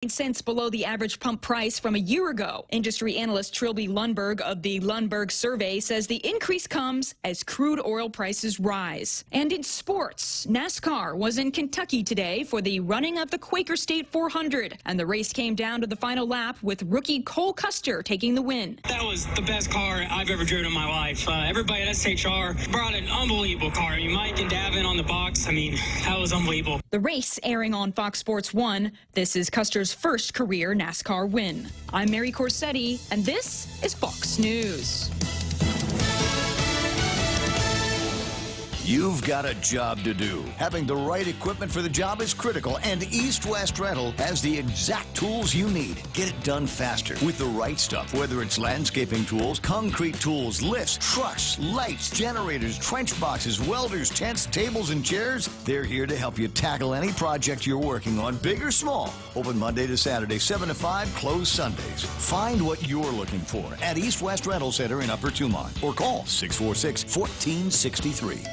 Cents below the average pump price from a year ago. Industry analyst Trilby Lundberg of the Lundberg survey says the increase comes as crude oil prices rise. And in sports, NASCAR was in Kentucky today for the running of the Quaker State 400, and the race came down to the final lap with rookie Cole Custer taking the win. That was the best car I've ever driven in my life. Everybody at SHR brought an unbelievable car. I mean, Mike and Davin on the box. I mean, that was unbelievable. The race airing on Fox Sports 1. This is Custer's first career NASCAR win. I'm Mary Corsetti, and this is Fox News. You've got a job to do. Having the right equipment for the job is critical, and East West Rental has the exact tools you need. Get it done faster with the right stuff, whether it's landscaping tools, concrete tools, lifts, trucks, lights, generators, trench boxes, welders, tents, tables, and chairs. They're here to help you tackle any project you're working on, big or small. Open Monday to Saturday, 7 to 5, closed Sundays. Find what you're looking for at East West Rental Center in Upper Tumont, or call 646-1463.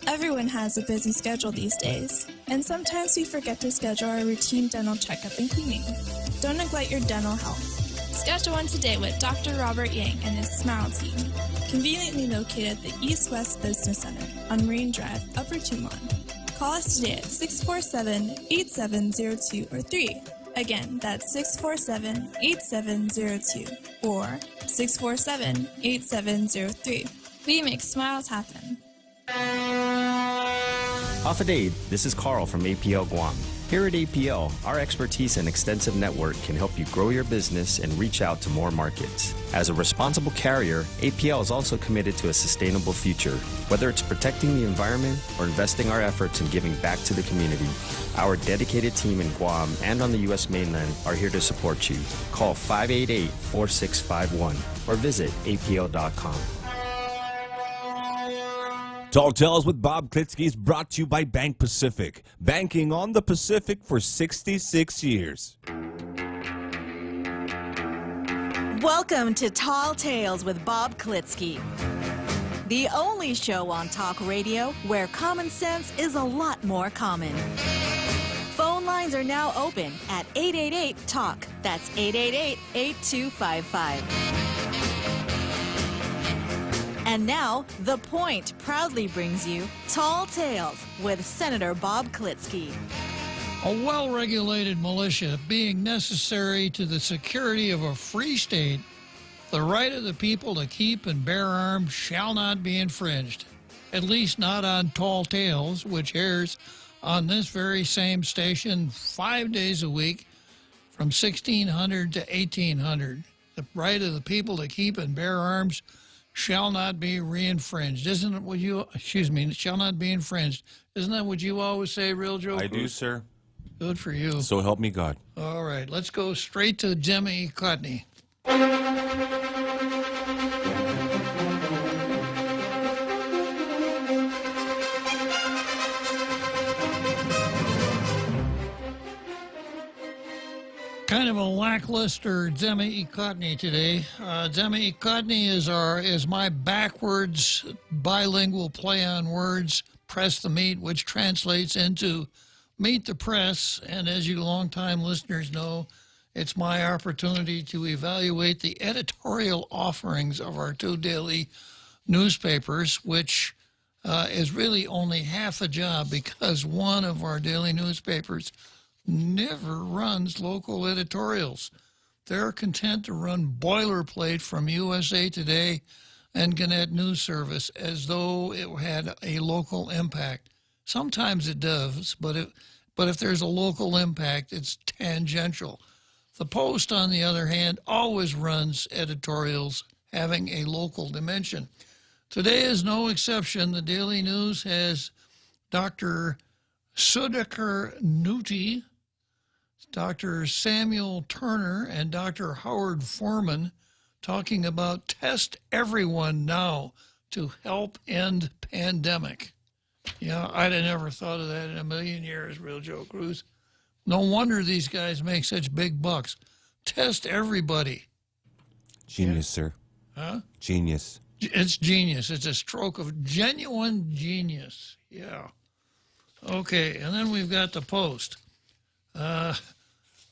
Everyone has a busy schedule these days, and sometimes we forget to schedule our routine dental checkup and cleaning. Don't neglect your dental health. Schedule one today with Dr. Robert Yang and his Smile Team, conveniently located at the East West Business Center on Marine Drive, Upper Tumont. Call us today at 647-8702 or 3. Again, that's 647-8702 or 647-8703. We make smiles happen. Off a day, this is Carl from APL Guam. Here at APL, our expertise and extensive network can help you grow your business and reach out to more markets. As a responsible carrier, APL is also committed to a sustainable future. Whether it's protecting the environment or investing our efforts in giving back to the community, our dedicated team in Guam and on the U.S. mainland are here to support you. Call 588-4651 or visit apl.com. Tall Tales with Bob Klitzkie is brought to you by Bank Pacific. Banking on the Pacific for 66 years. Welcome to Tall Tales with Bob Klitzkie, the only show on talk radio where common sense is a lot more common. Phone lines are now open at 888-TALK. That's 888-8255. And now, The Point proudly brings you Tall Tales with Senator Bob Klitzkie. A well-regulated militia being necessary to the security of a free state, the right of the people to keep and bear arms shall not be infringed, at least not on Tall Tales, which airs on this very same station 5 days a week from 1600 to 1800. The right of the people to keep and bear arms shall not be re-infringed. Isn't it what you, shall not be infringed. Isn't that what you always say, Real Joe? I do, sir. Good for you. So help me God. All right, let's go straight to Jimmy Cotney. Kind of a lackluster Zemi Cotney today. Zemi Cotney is my backwards bilingual play on words, press the meat, which translates into meet the press. And as you longtime listeners know, it's my opportunity to evaluate the editorial offerings of our two daily newspapers, which is really only half a job because one of our daily newspapers never runs local editorials. They're content to run boilerplate from USA Today and Gannett News Service as though it had a local impact. Sometimes it does, but if there's a local impact, it's tangential. The Post, on the other hand, always runs editorials having a local dimension. Today is no exception. The Daily News has Dr. Sudhakar Nuti, Dr. Samuel Turner, and Dr. Howard Foreman talking about test everyone now to help end pandemic. Yeah, I'd have never thought of that in a million years, Real Joe Cruz. No wonder these guys make such big bucks. Test everybody. Genius, sir. Huh? Genius. It's genius. It's a stroke of genuine genius. Yeah. Okay, and then we've got the Post.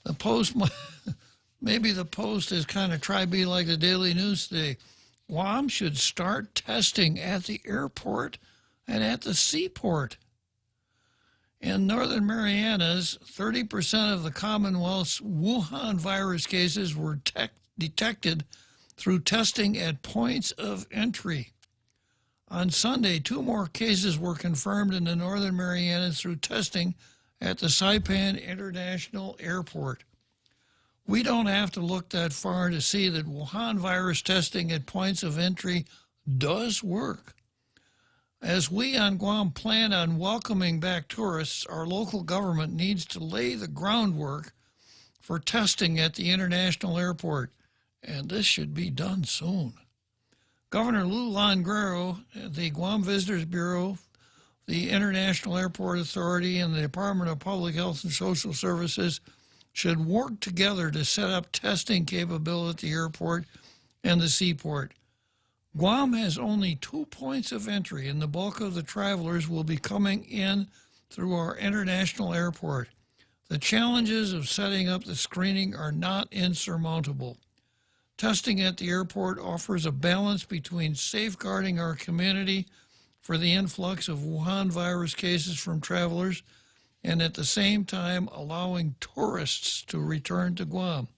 The Post, maybe the Post is kind of try to be like the Daily News today. Guam should start testing at the airport and at the seaport. In Northern Marianas, 30% of the Commonwealth's Wuhan virus cases were detected through testing at points of entry. On Sunday, 2 more cases were confirmed in the Northern Marianas through testing at the Saipan International Airport. We don't have to look that far to see that Wuhan virus testing at points of entry does work. As we on Guam plan on welcoming back tourists, our local government needs to lay the groundwork for testing at the international airport, and this should be done soon. Governor Lou Longuero, the Guam Visitors Bureau, the International Airport Authority, and the Department of Public Health and Social Services should work together to set up testing capability at the airport and the seaport. Guam has only 2 points of entry, and the bulk of the travelers will be coming in through our international airport. The challenges of setting up the screening are not insurmountable. Testing at the airport offers a balance between safeguarding our community for the influx of Wuhan virus cases from travelers and at the same time allowing tourists to return to Guam.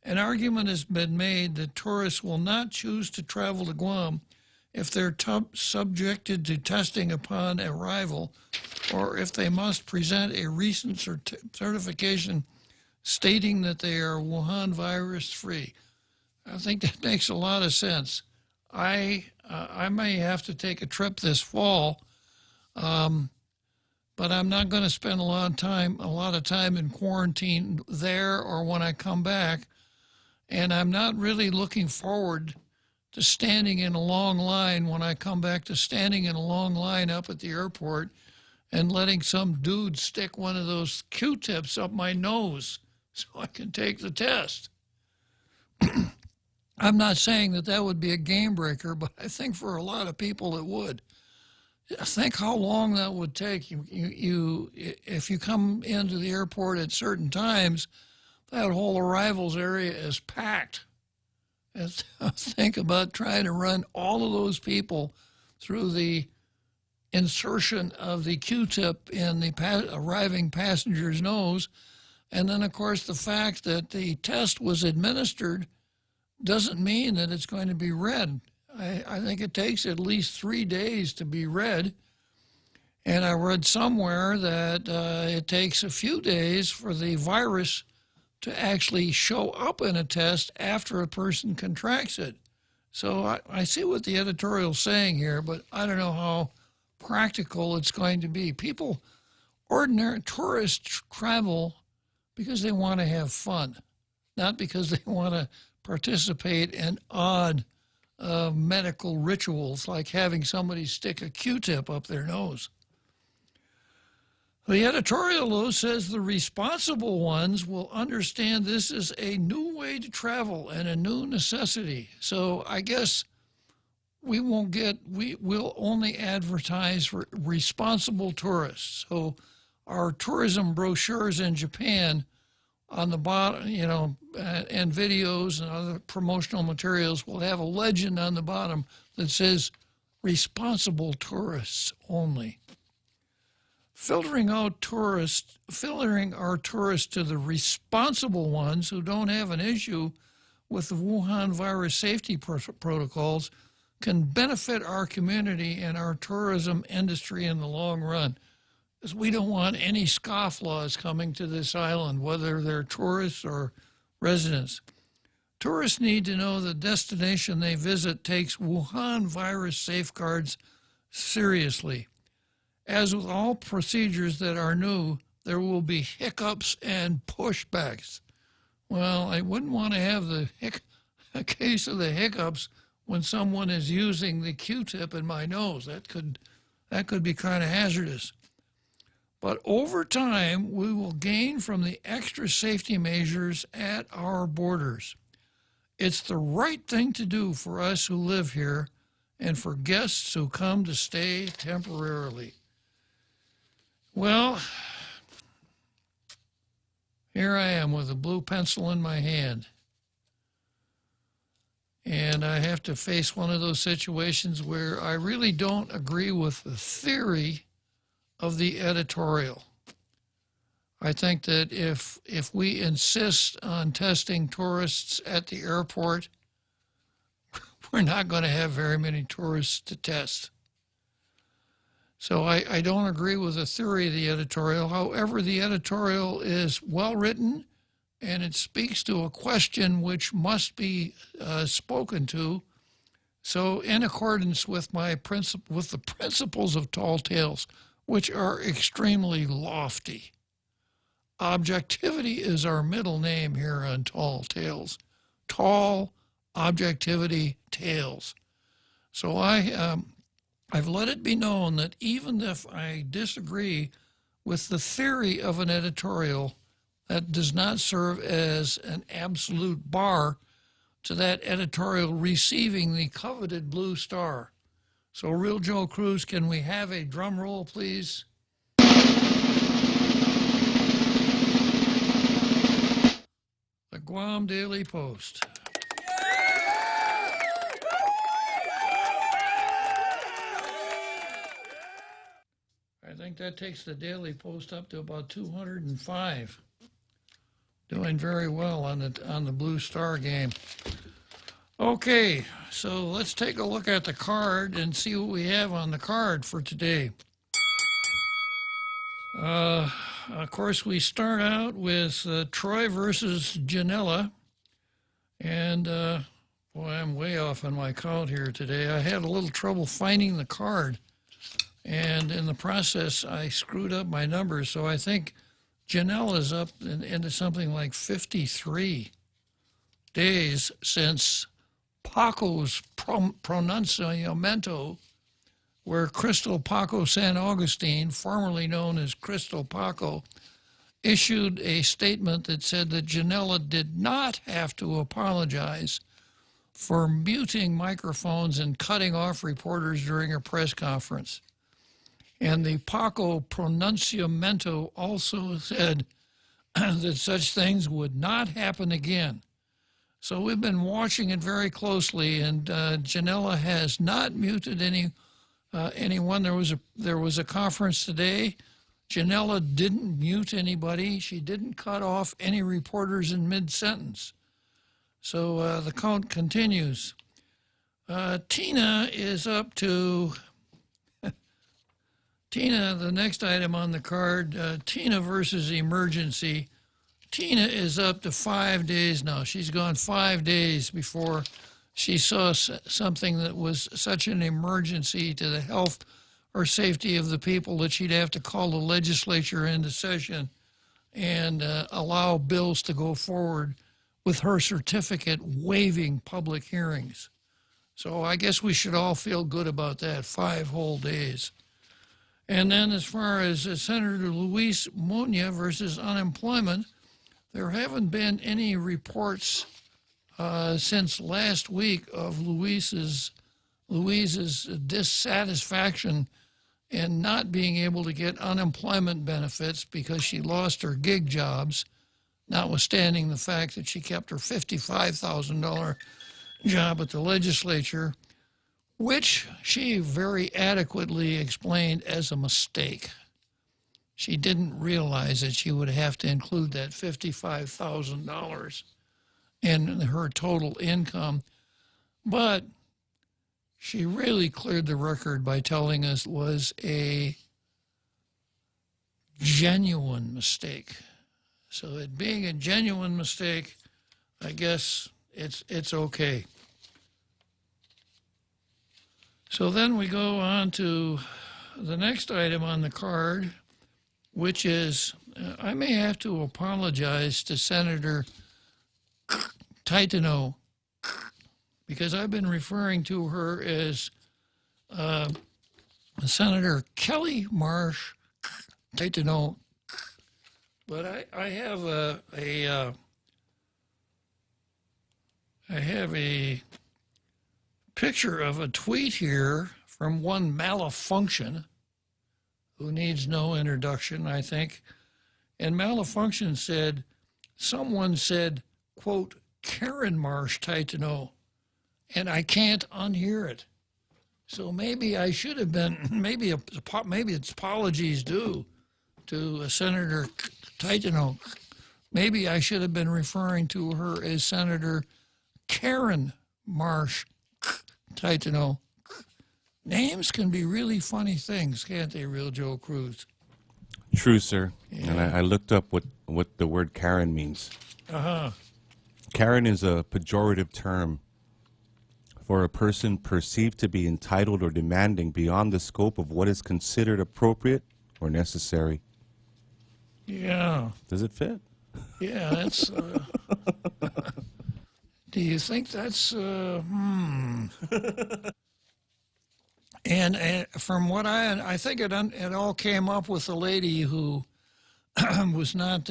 An argument has been made that tourists will not choose to travel to Guam if they're subjected to testing upon arrival, or if they must present a recent certification stating that they are Wuhan virus free. I think that makes a lot of sense. I may have to take a trip this fall, but I'm not going to spend a lot of time in quarantine there or when I come back. And I'm not really looking forward to standing in a long line when I come back, to standing in a long line up at the airport and letting some dude stick one of those Q-tips up my nose so I can take the test. I'm not saying that that would be a game breaker, but I think for a lot of people it would. Think how long that would take. If you come into the airport at certain times, that whole arrivals area is packed. And think about trying to run all of those people through the insertion of the Q-tip in the arriving passenger's nose. And then, of course, the fact that the test was administered doesn't mean that it's going to be read. I think it takes at least 3 days to be read. And I read somewhere that it takes a few days for the virus to actually show up in a test after a person contracts it. So I see what the editorial's saying here, but I don't know how practical it's going to be. Ordinary tourists travel because they want to have fun, not because they want to participate in odd medical rituals like having somebody stick a Q-tip up their nose. The editorial, though, says the responsible ones will understand this is a new way to travel and a new necessity. So I guess we'll only advertise for responsible tourists. So our tourism brochures in Japan on the bottom, and videos and other promotional materials will have a legend on the bottom that says responsible tourists only. Filtering our tourists to the responsible ones who don't have an issue with the Wuhan virus safety protocols can benefit our community and our tourism industry in the long run. Because we don't want any scofflaws coming to this island, whether they're tourists or residents. Tourists need to know the destination they visit takes Wuhan virus safeguards seriously. As with all procedures that are new, there will be hiccups and pushbacks. Well, I wouldn't want to have a case of the hiccups when someone is using the Q-tip in my nose. That could be kind of hazardous. But over time, we will gain from the extra safety measures at our borders. It's the right thing to do for us who live here and for guests who come to stay temporarily. Well, Here I am with a blue pencil in my hand. And I have to face one of those situations where I really don't agree with the theory of the editorial. I think that if we insist on testing tourists at the airport, we're not going to have very many tourists to test. So I don't agree with the theory of the editorial. However, the editorial is well written, and it speaks to a question which must be spoken to. So in accordance with with the principles of Tall Tales, which are extremely lofty. Objectivity is our middle name here on Tall Tales. Tall Objectivity Tales. So I've let it be known that even if I disagree with the theory of an editorial, that does not serve as an absolute bar to that editorial receiving the coveted blue star. So, Real Joe Cruz, can we have a drum roll, please? The Guam Daily Post. I think that takes the Daily Post up to about 205. Doing very well on the Blue Star game. Okay, so let's take a look at the card and see what we have on the card for today. Of course, we start out with Troy versus Janela. And, boy, I'm way off on my count here today. I had a little trouble finding the card. And in the process, I screwed up my numbers. So I think Janela's up into something like 53 days since Paco's pronunciamento, where Crystal Paco San Augustine, formerly known as Crystal Paco, issued a statement that said that Janela did not have to apologize for muting microphones and cutting off reporters during a press conference. And the Paco pronunciamento also said that such things would not happen again. So we've been watching it very closely, and Janela has not muted anyone. There was a conference today. Janela didn't mute anybody. She didn't cut off any reporters in mid-sentence. So the count continues. Tina is up to... Tina, the next item on the card, Tina versus emergency. Tina is up to 5 days now. She's gone 5 days before she saw something that was such an emergency to the health or safety of the people that she'd have to call the legislature into session and allow bills to go forward with her certificate waiving public hearings. So I guess we should all feel good about that, 5 whole days. And then as far as Senator Luis Muñoz versus unemployment, there haven't been any reports since last week of Luis's dissatisfaction in not being able to get unemployment benefits because she lost her gig jobs, notwithstanding the fact that she kept her $55,000 job at the legislature, which she very adequately explained as a mistake. She didn't realize that she would have to include that $55,000 in her total income. But she really cleared the record by telling us it was a genuine mistake. So it being a genuine mistake, I guess it's okay. So then we go on to the next item on the card, which is, I may have to apologize to Senator Titano, because I've been referring to her as Senator Kelly Marsh Titano. But I have a picture of a tweet here from one Malfunction, who needs no introduction, I think. And Malfunction said, someone said, quote, Karen Marsh Titano, and I can't unhear it. So maybe I should have been, maybe it's apologies due to Senator Titano. Maybe I should have been referring to her as Senator Karen Marsh Titano. Names can be really funny things, can't they, Real Joe Cruz? True, sir. Yeah. And I looked up what the word Karen means. Uh-huh. Karen is a pejorative term for a person perceived to be entitled or demanding beyond the scope of what is considered appropriate or necessary. Yeah. Does it fit? Yeah, that's... do you think that's... And from what I think it all came up with a lady who was not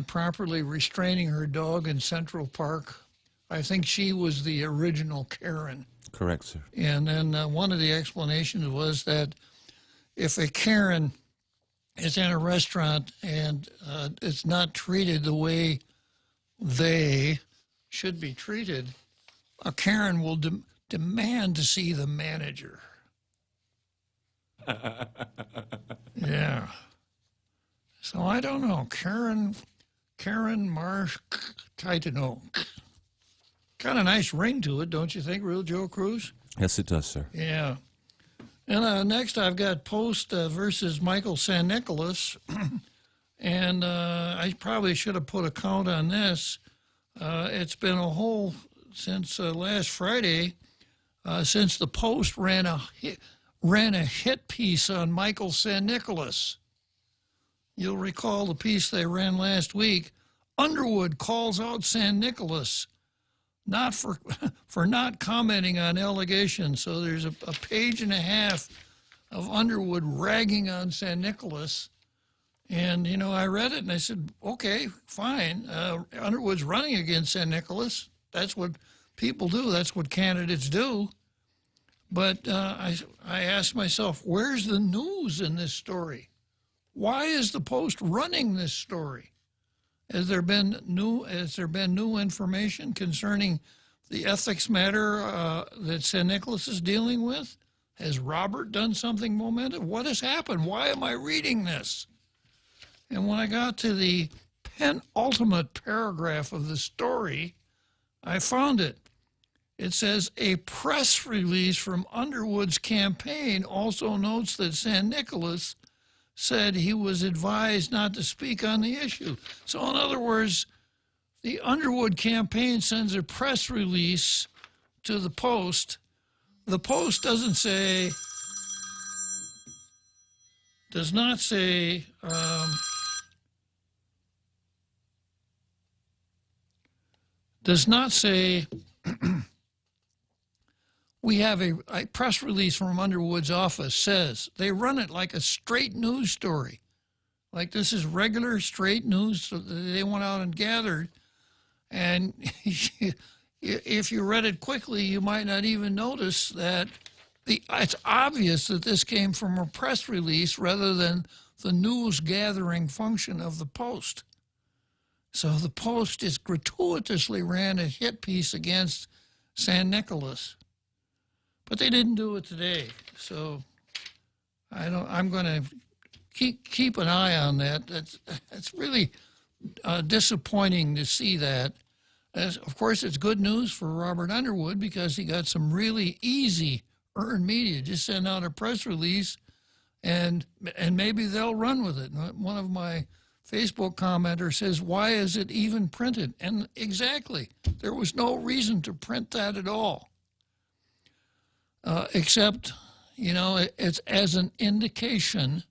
properly restraining her dog in Central Park. I think she was the original Karen. Correct, sir. And then one of the explanations was that if a Karen is in a restaurant and it's not treated the way they should be treated, a Karen will demand to see the manager. Yeah. So I don't know. Karen Marsh Titano. Kind of nice ring to it, don't you think, Real Joe Cruz? Yes, it does, sir. Yeah. And next I've got Post versus Michael San Nicolas. And I probably should have put a count on this. It's been a whole, since last Friday, since the Post ran a hit piece on Michael San Nicolas. You'll recall the piece they ran last week. Underwood calls out San Nicolas, not for not commenting on allegations. So there's a page and a half of Underwood ragging on San Nicolas. And, you know, I read it and I said, okay, fine. Underwood's running against San Nicolas. That's what people do. That's what candidates do. But I asked myself, where's the news in this story? Why is the Post running this story? Has there been new information concerning the ethics matter that San Nicolas is dealing with? Has Robert done something momentous? What has happened? Why am I reading this? And when I got to the penultimate paragraph of the story, I found it. It says, a press release from Underwood's campaign also notes that San Nicolas said he was advised not to speak on the issue. So in other words, the Underwood campaign sends a press release to the Post. The Post does not say, we have a press release from Underwood's office says. They run it like a straight news story. Like this is regular straight news so they went out and gathered. And if you read it quickly, you might not even notice that it's obvious that this came from a press release rather than the news gathering function of the Post. So the Post is gratuitously ran a hit piece against San Nicolas. But they didn't do it today, so I'm going to keep an eye on that. It's really disappointing to see that. Of course, it's good news for Robert Underwood because he got some really easy earned media. Just send out a press release, and maybe they'll run with it. One of my Facebook commenters says, "Why is it even printed?" And exactly, there was no reason to print that at all. Except, you know, it's as an indication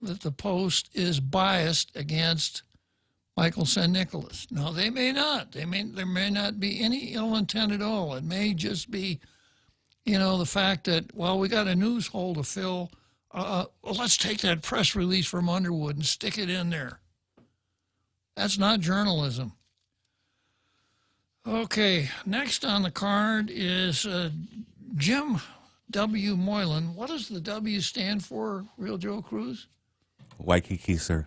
that the Post is biased against Michael San Nicolas. Now, they may not. There may not be any ill intent at all. It may just be, you know, the fact that, well, we got a news hole to fill. Well, let's take that press release from Underwood and stick it in there. That's not journalism. Okay, next on the card is Jim W. Moylan. What does the W stand for, Real Joe Cruz? Waikiki, sir.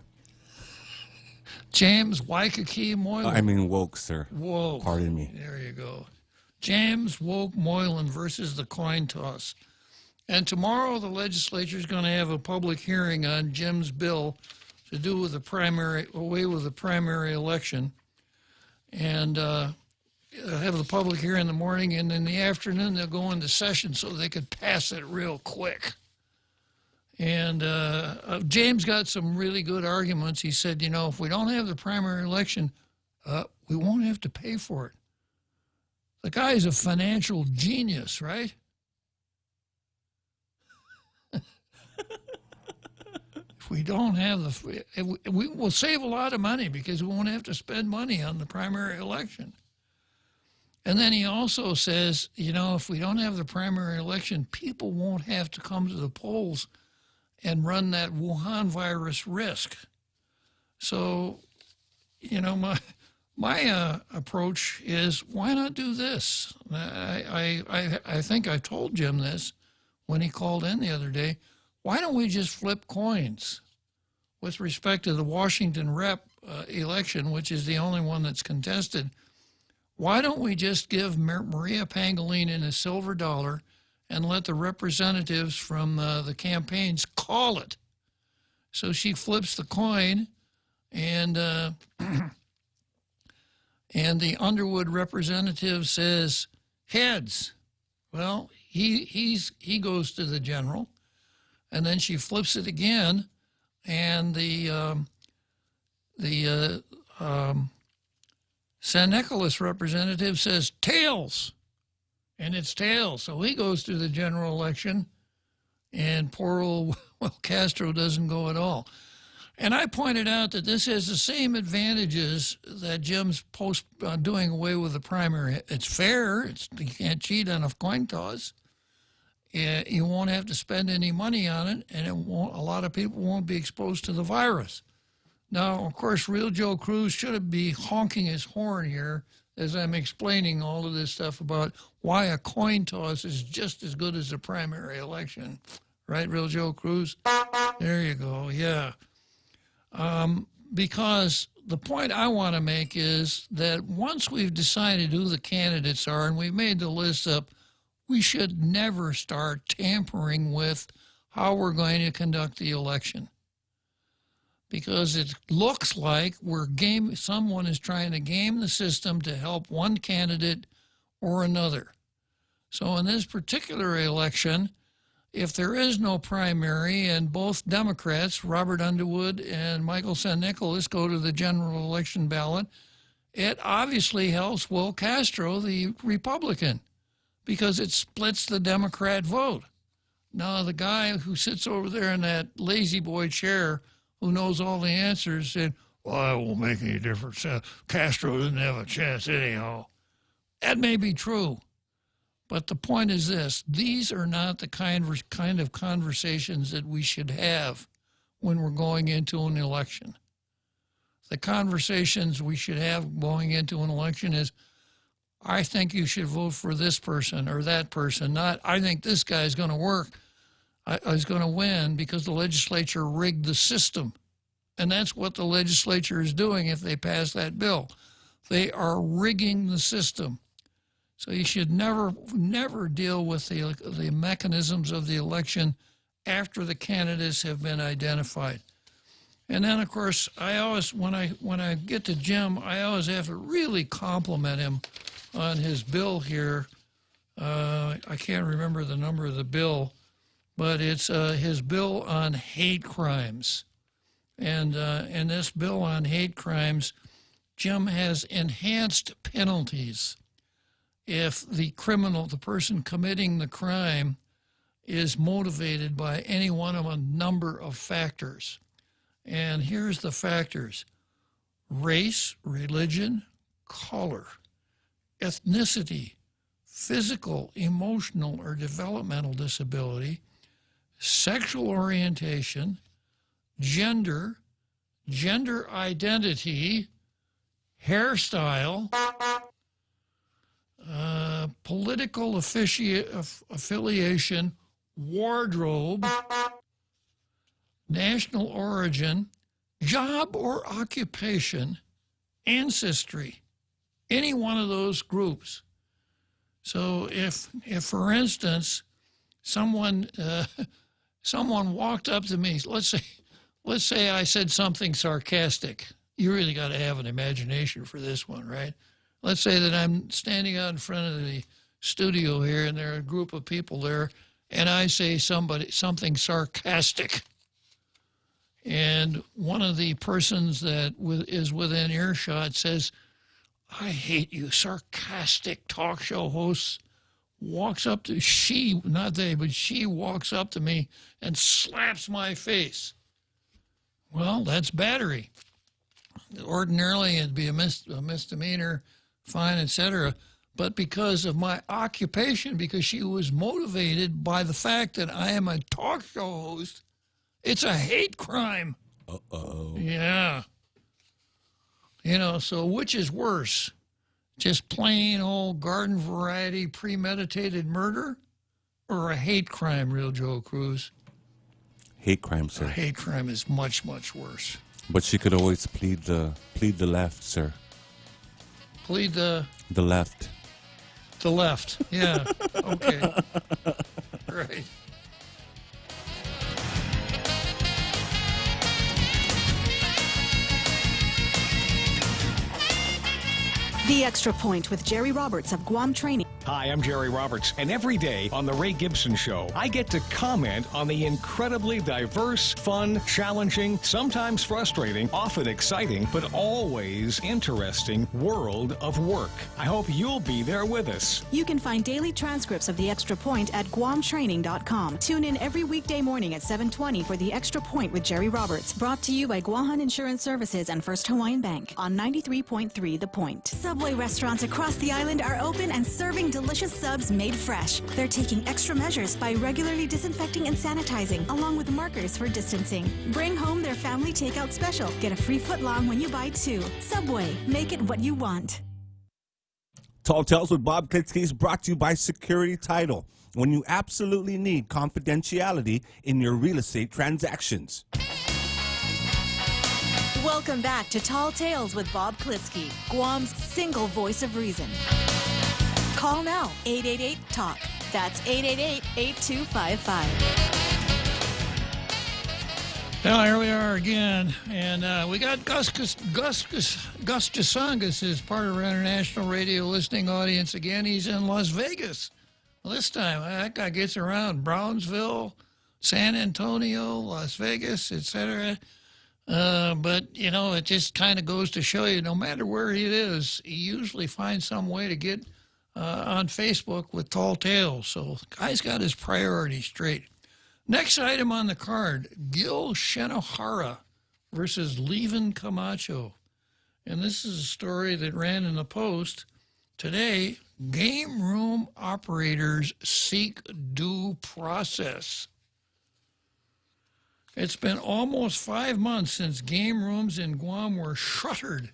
James Waikiki Moylan. I mean woke, sir. Whoa. Pardon me. There you go. James Woke Moylan versus the coin toss. And tomorrow the legislature is going to have a public hearing on Jim's bill to do with the primary, away with the primary election. And have the public hearing in the morning, and in the afternoon they'll go into session so they could pass it real quick. And James got some really good arguments. He said, you know, if we don't have the primary election, we won't have to pay for it. The guy's a financial genius, right? If we don't have we will save a lot of money because we won't have to spend money on the primary election. And then he also says, you know, if we don't have the primary election, people won't have to come to the polls and run that Wuhan virus risk. So, you know, my approach is, why not do this? I think I told Jim this when he called in the other day. Why don't we just flip coins with respect to the Washington rep election, which is the only one that's contested? Why don't we just give Maria Pangilinan a silver dollar and let the representatives from the campaigns call it? So she flips the coin, and and the Underwood representative says heads. Well, he goes to the general, and then she flips it again, and the San Nicolas representative says tails, and it's tails. So he goes to the general election, and poor old Castro doesn't go at all. And I pointed out that this has the same advantages that Jim's doing away with the primary. It's fair. You can't cheat on a coin toss. You won't have to spend any money on it, and a lot of people won't be exposed to the virus. Now, of course, Real Joe Cruz should be honking his horn here as I'm explaining all of this stuff about why a coin toss is just as good as a primary election. Right, Real Joe Cruz? There you go, yeah. Because the point I want to make is that once we've decided who the candidates are and we've made the list up, we should never start tampering with how we're going to conduct the election. Because it looks like someone is trying to game the system to help one candidate or another. So in this particular election, if there is no primary and both Democrats, Robert Underwood and Michael San Nicolas, go to the general election ballot, it obviously helps Will Castro, the Republican, because it splits the Democrat vote. Now, the guy who sits over there in that lazy boy chair who knows all the answers said, well, it won't make any difference. Castro doesn't have a chance anyhow. That may be true. But the point is this: these are not the kind of conversations that we should have when we're going into an election. The conversations we should have going into an election is, I think you should vote for this person or that person, not I think this guy is going to work, is going to win because the legislature rigged the system. And that's what the legislature is doing if they pass that bill. They are rigging the system. So you should never deal with the mechanisms of the election after the candidates have been identified. And then, of course, I always, when I get to Jim, I always have to really compliment him on his bill here. I can't remember the number of the bill, but it's his bill on hate crimes. And in this bill on hate crimes, Jim has enhanced penalties if the person committing the crime, is motivated by any one of a number of factors. And here's the factors: race, religion, color, ethnicity, physical, emotional, or developmental disability, sexual orientation, gender, gender identity, hairstyle, political affiliation, wardrobe, national origin, job or occupation, ancestry, any one of those groups. So if for instance, someone walked up to me, let's say I said something sarcastic. You really got to have an imagination for this one, right? Let's say that I'm standing out in front of the studio here, and there are a group of people there, and I say something sarcastic. And one of the persons that is within earshot says, "I hate you, sarcastic talk show hosts." Walks up to, she walks up to me and slaps my face. Well, that's battery. Ordinarily, it'd be a misdemeanor, fine, etc. But because of my occupation, because she was motivated by the fact that I am a talk show host, it's a hate crime. Uh-oh. Yeah. You know, so which is worse? Just plain old garden variety premeditated murder, or a hate crime, Real Joe Cruz? Hate crime, sir. A hate crime is much, much worse. But she could always plead the left, sir. Plead the left. The left. Yeah. Okay. Right. The Extra Point with Jerry Roberts of Guam Training. Hi, I'm Jerry Roberts, and every day on The Ray Gibson Show, I get to comment on the incredibly diverse, fun, challenging, sometimes frustrating, often exciting, but always interesting world of work. I hope you'll be there with us. You can find daily transcripts of The Extra Point at guamtraining.com. Tune in every weekday morning at 7:20 for The Extra Point with Jerry Roberts. Brought to you by Guahan Insurance Services and First Hawaiian Bank on 93.3 The Point. Subway restaurants across the island are open and serving delicious subs made fresh. They're taking extra measures by regularly disinfecting and sanitizing, along with markers for distancing. Bring home their family takeout special. Get a free footlong when you buy two. Subway, make it what you want. Tall Tales with Bob Klitzkie is brought to you by Security Title, when you absolutely need confidentiality in your real estate transactions. Welcome back to Tall Tales with Bob Klitzkie, Guam's single voice of reason. Call now, 888-TALK. That's 888-8255. Well, here we are again, and we got Gus Jasangas is part of our international radio listening audience again. He's in Las Vegas. Well, this time, that guy gets around Brownsville, San Antonio, Las Vegas, etc. But, you know, it just kind of goes to show you, no matter where he is, he usually finds some way to get on Facebook with Tall Tales. So guy's got his priorities straight. Next item on the card, Gil Shenohara versus Levin Camacho. And this is a story that ran in the Post. Today, game room operators seek due process. It's been almost 5 months since game rooms in Guam were shuttered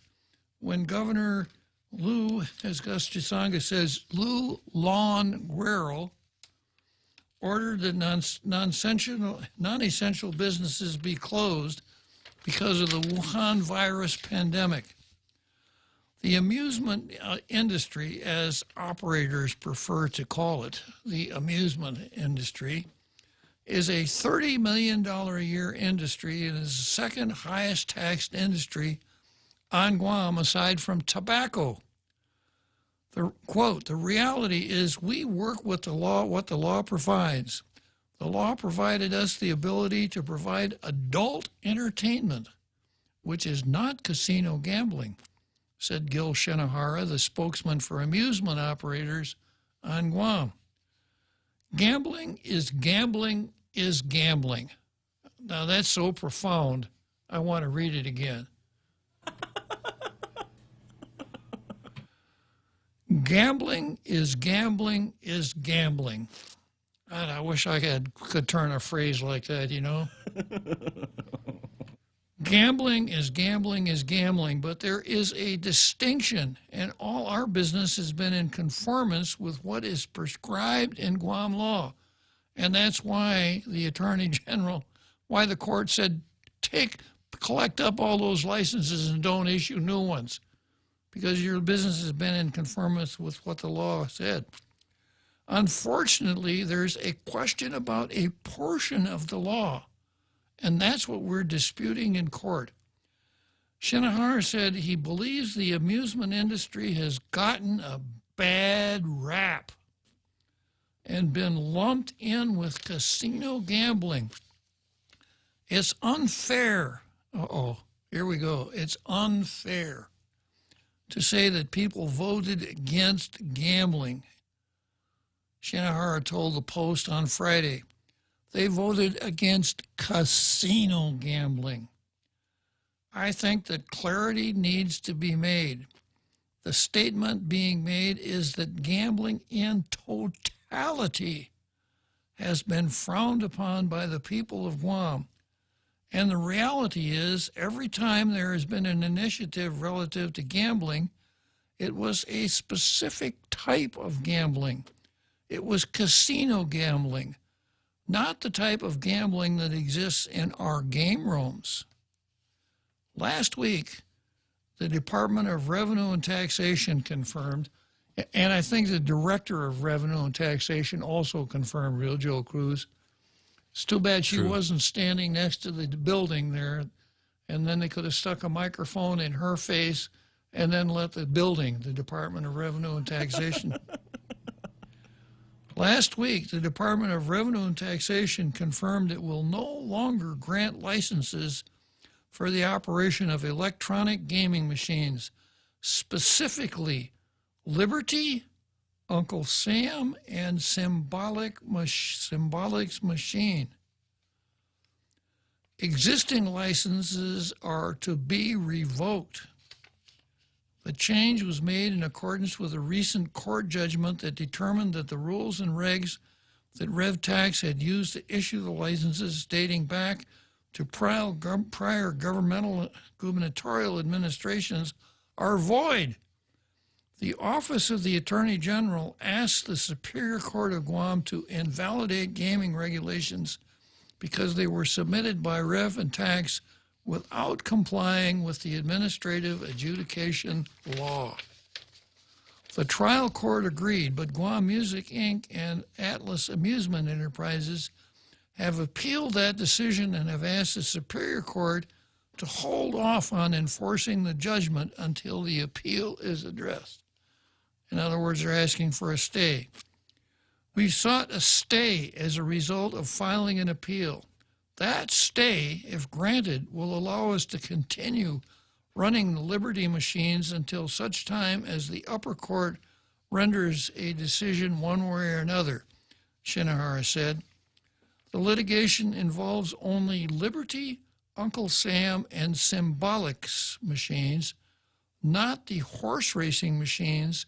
when Governor Lou, as Gus Chisanga says, Lou Lon Guerrero ordered that non-essential businesses be closed because of the Wuhan virus pandemic. The amusement industry, as operators prefer to call it, the amusement industry, is a $30 million a year industry and is the second highest taxed industry on Guam aside from tobacco. The quote, the reality is we work with the law, what the law provides. The law provided us the ability to provide adult entertainment, which is not casino gambling, said Gil Shenohara, the spokesman for amusement operators on Guam. Gambling is gambling is gambling. Now that's so profound, I want to read it again. Gambling is gambling is gambling. God, I wish I could turn a phrase like that, you know. Gambling is gambling is gambling, but there is a distinction, and all our business has been in conformance with what is prescribed in Guam law. And that's why the Attorney General, why the court said, collect up all those licenses and don't issue new ones because your business has been in conformance with what the law said. Unfortunately, there's a question about a portion of the law, and that's what we're disputing in court. Shinohara said he believes the amusement industry has gotten a bad rap and been lumped in with casino gambling. It's unfair. Here we go. It's unfair to say that people voted against gambling. Shinohara told the Post on Friday. They voted against casino gambling. I think that clarity needs to be made. The statement being made is that gambling in totality has been frowned upon by the people of Guam. And the reality is, every time there has been an initiative relative to gambling, it was a specific type of gambling. It was casino gambling, not the type of gambling that exists in our game rooms. Last week, the Department of Revenue and Taxation confirmed, and I think the Director of Revenue and Taxation also confirmed, Real Joe Cruz. It's too bad she wasn't standing next to the building there, and then they could have stuck a microphone in her face and then let the building, the Department of Revenue and Taxation. Last week, the Department of Revenue and Taxation confirmed it will no longer grant licenses for the operation of electronic gaming machines, specifically Liberty, Uncle Sam, and Symbolics machine. Existing licenses are to be revoked. The change was made in accordance with a recent court judgment that determined that the rules and regs that RevTax had used to issue the licenses dating back to prior gubernatorial administrations are void. The Office of the Attorney General asked the Superior Court of Guam to invalidate gaming regulations because they were submitted by Rev and Tax without complying with the administrative adjudication law. The trial court agreed, but Guam Music, Inc. and Atlas Amusement Enterprises have appealed that decision and have asked the Superior Court to hold off on enforcing the judgment until the appeal is addressed. In other words, they're asking for a stay. We sought a stay as a result of filing an appeal. That stay, if granted, will allow us to continue running the Liberty machines until such time as the upper court renders a decision one way or another, Shinohara said. The litigation involves only Liberty, Uncle Sam, and Symbolics machines, not the horse racing machines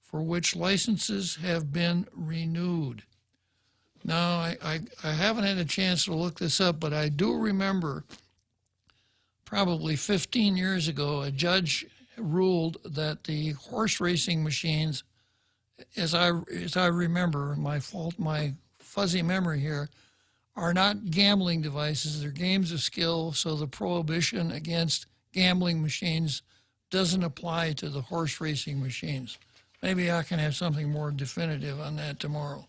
for which licenses have been renewed. Now, I haven't had a chance to look this up, but I do remember probably 15 years ago, a judge ruled that the horse racing machines, as I remember, my fuzzy memory here, are not gambling devices. They're games of skill, so the prohibition against gambling machines doesn't apply to the horse racing machines. Maybe I can have something more definitive on that tomorrow.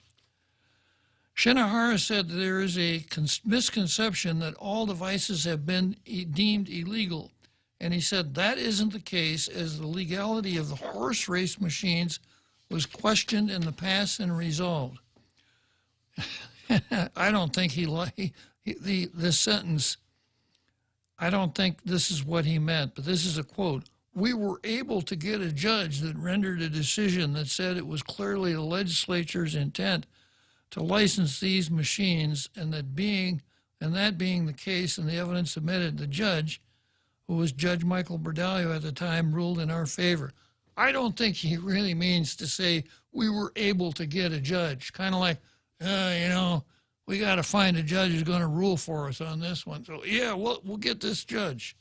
Shinohara said that there is a misconception that all devices have been deemed illegal, and he said that isn't the case, as the legality of the horse race machines was questioned in the past and resolved. I don't think this sentence, I don't think this is what he meant, but this is a quote. We were able to get a judge that rendered a decision that said it was clearly the legislature's intent to license these machines, and that being the case and the evidence submitted, the judge, who was Judge Michael Berdalio at the time, ruled in our favor. I don't think he really means to say we were able to get a judge, kind of like, we got to find a judge who's going to rule for us on this one. So, yeah, we'll get this judge.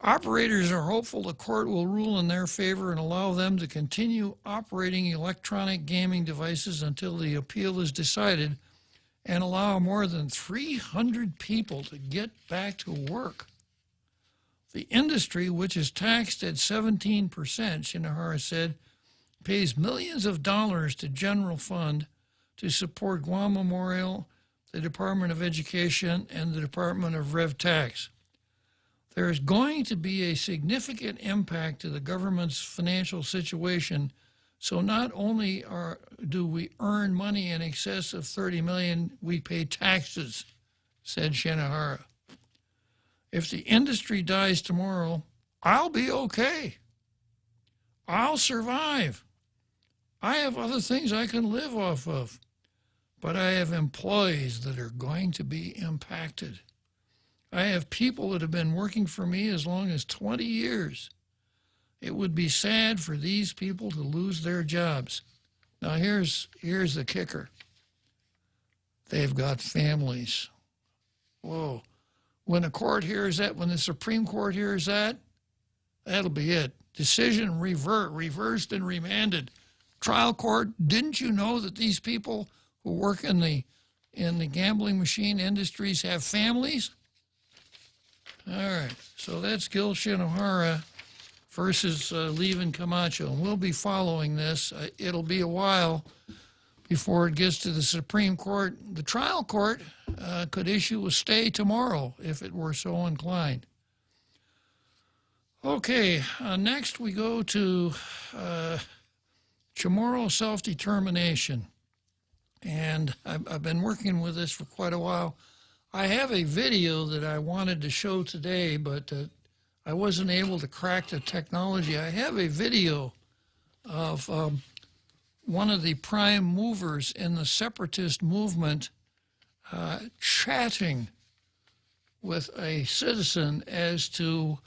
Operators are hopeful the court will rule in their favor and allow them to continue operating electronic gaming devices until the appeal is decided and allow more than 300 people to get back to work. The industry, which is taxed at 17%, Shinohara said, pays millions of dollars to general fund to support Guam Memorial, the Department of Education, and the Department of Rev Tax. There is going to be a significant impact to the government's financial situation, so not only do we earn money in excess of $30 million, we pay taxes, said Shinohara. If the industry dies tomorrow, I'll be okay. I'll survive. I have other things I can live off of, but I have employees that are going to be impacted. I have people that have been working for me as long as 20 years. It would be sad for these people to lose their jobs. Now here's the kicker. They've got families. Whoa. When the court hears that, when the Supreme Court hears that, that'll be it. Decision reversed and remanded. Trial court, didn't you know that these people who work in the gambling machine industries have families? All right, so that's Gil Shinohara versus Levin Camacho. And we'll be following this. It'll be a while before it gets to the Supreme Court. The trial court could issue a stay tomorrow if it were so inclined. Okay, next we go to Chamorro self-determination. And I've been working with this for quite a while. I have a video that I wanted to show today, but I wasn't able to crack the technology. I have a video of one of the prime movers in the separatist movement chatting with a citizen as to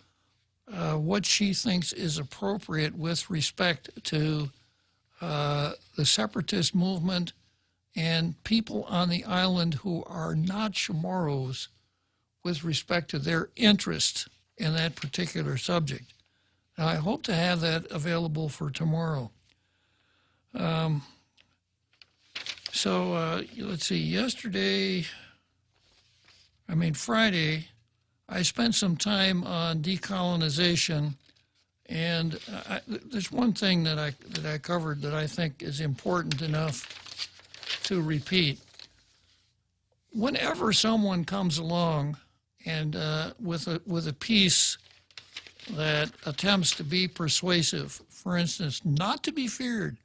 what she thinks is appropriate with respect to the separatist movement and people on the island who are not Chamorros with respect to their interest in that particular subject. Now, I hope to have that available for tomorrow. Let's see, Friday, I spent some time on decolonization, and there's one thing that I covered that I think is important enough to repeat. Whenever someone comes along and with a piece that attempts to be persuasive, for instance, not to be feared,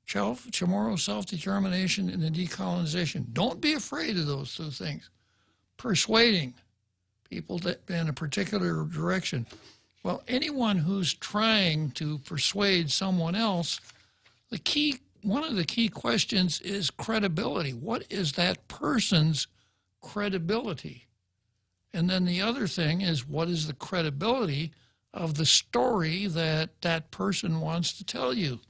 Chamorro self-determination and the decolonization, don't be afraid of those two things. Persuading people in a particular direction. Well, anyone who's trying to persuade someone else, one of the key questions is credibility. What is that person's credibility? And then the other thing is, what is the credibility of the story that that person wants to tell you?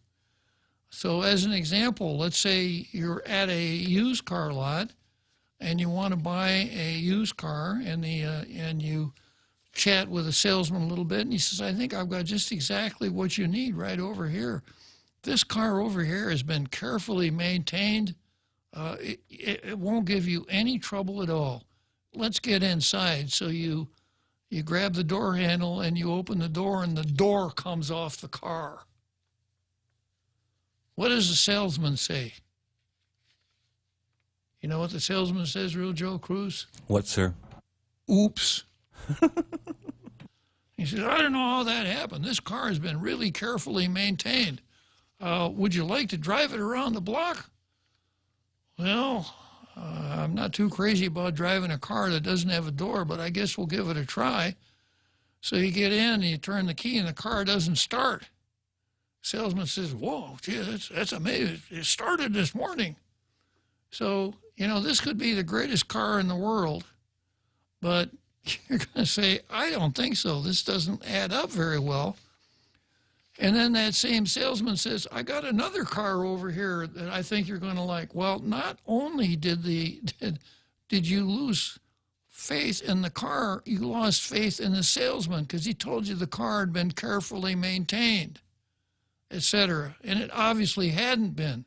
So as an example, let's say you're at a used car lot and you want to buy a used car, and you chat with a salesman a little bit, and he says, I think I've got just exactly what you need right over here. This car over here has been carefully maintained. It won't give you any trouble at all. Let's get inside. So you grab the door handle and you open the door, and the door comes off the car. What does the salesman say? You know what the salesman says, Real Joe Cruz? What, sir? Oops. He says, I don't know how that happened. This car has been really carefully maintained. Would you like to drive it around the block? Well, I'm not too crazy about driving a car that doesn't have a door, but I guess we'll give it a try. So you get in, and you turn the key, and the car doesn't start. Salesman says, whoa, gee, that's amazing. It started this morning. So, this could be the greatest car in the world, but you're going to say, I don't think so. This doesn't add up very well. And then that same salesman says, I got another car over here that I think you're going to like. Well, not only did you lose faith in the car, you lost faith in the salesman, because he told you the car had been carefully maintained, etc. And it obviously hadn't been.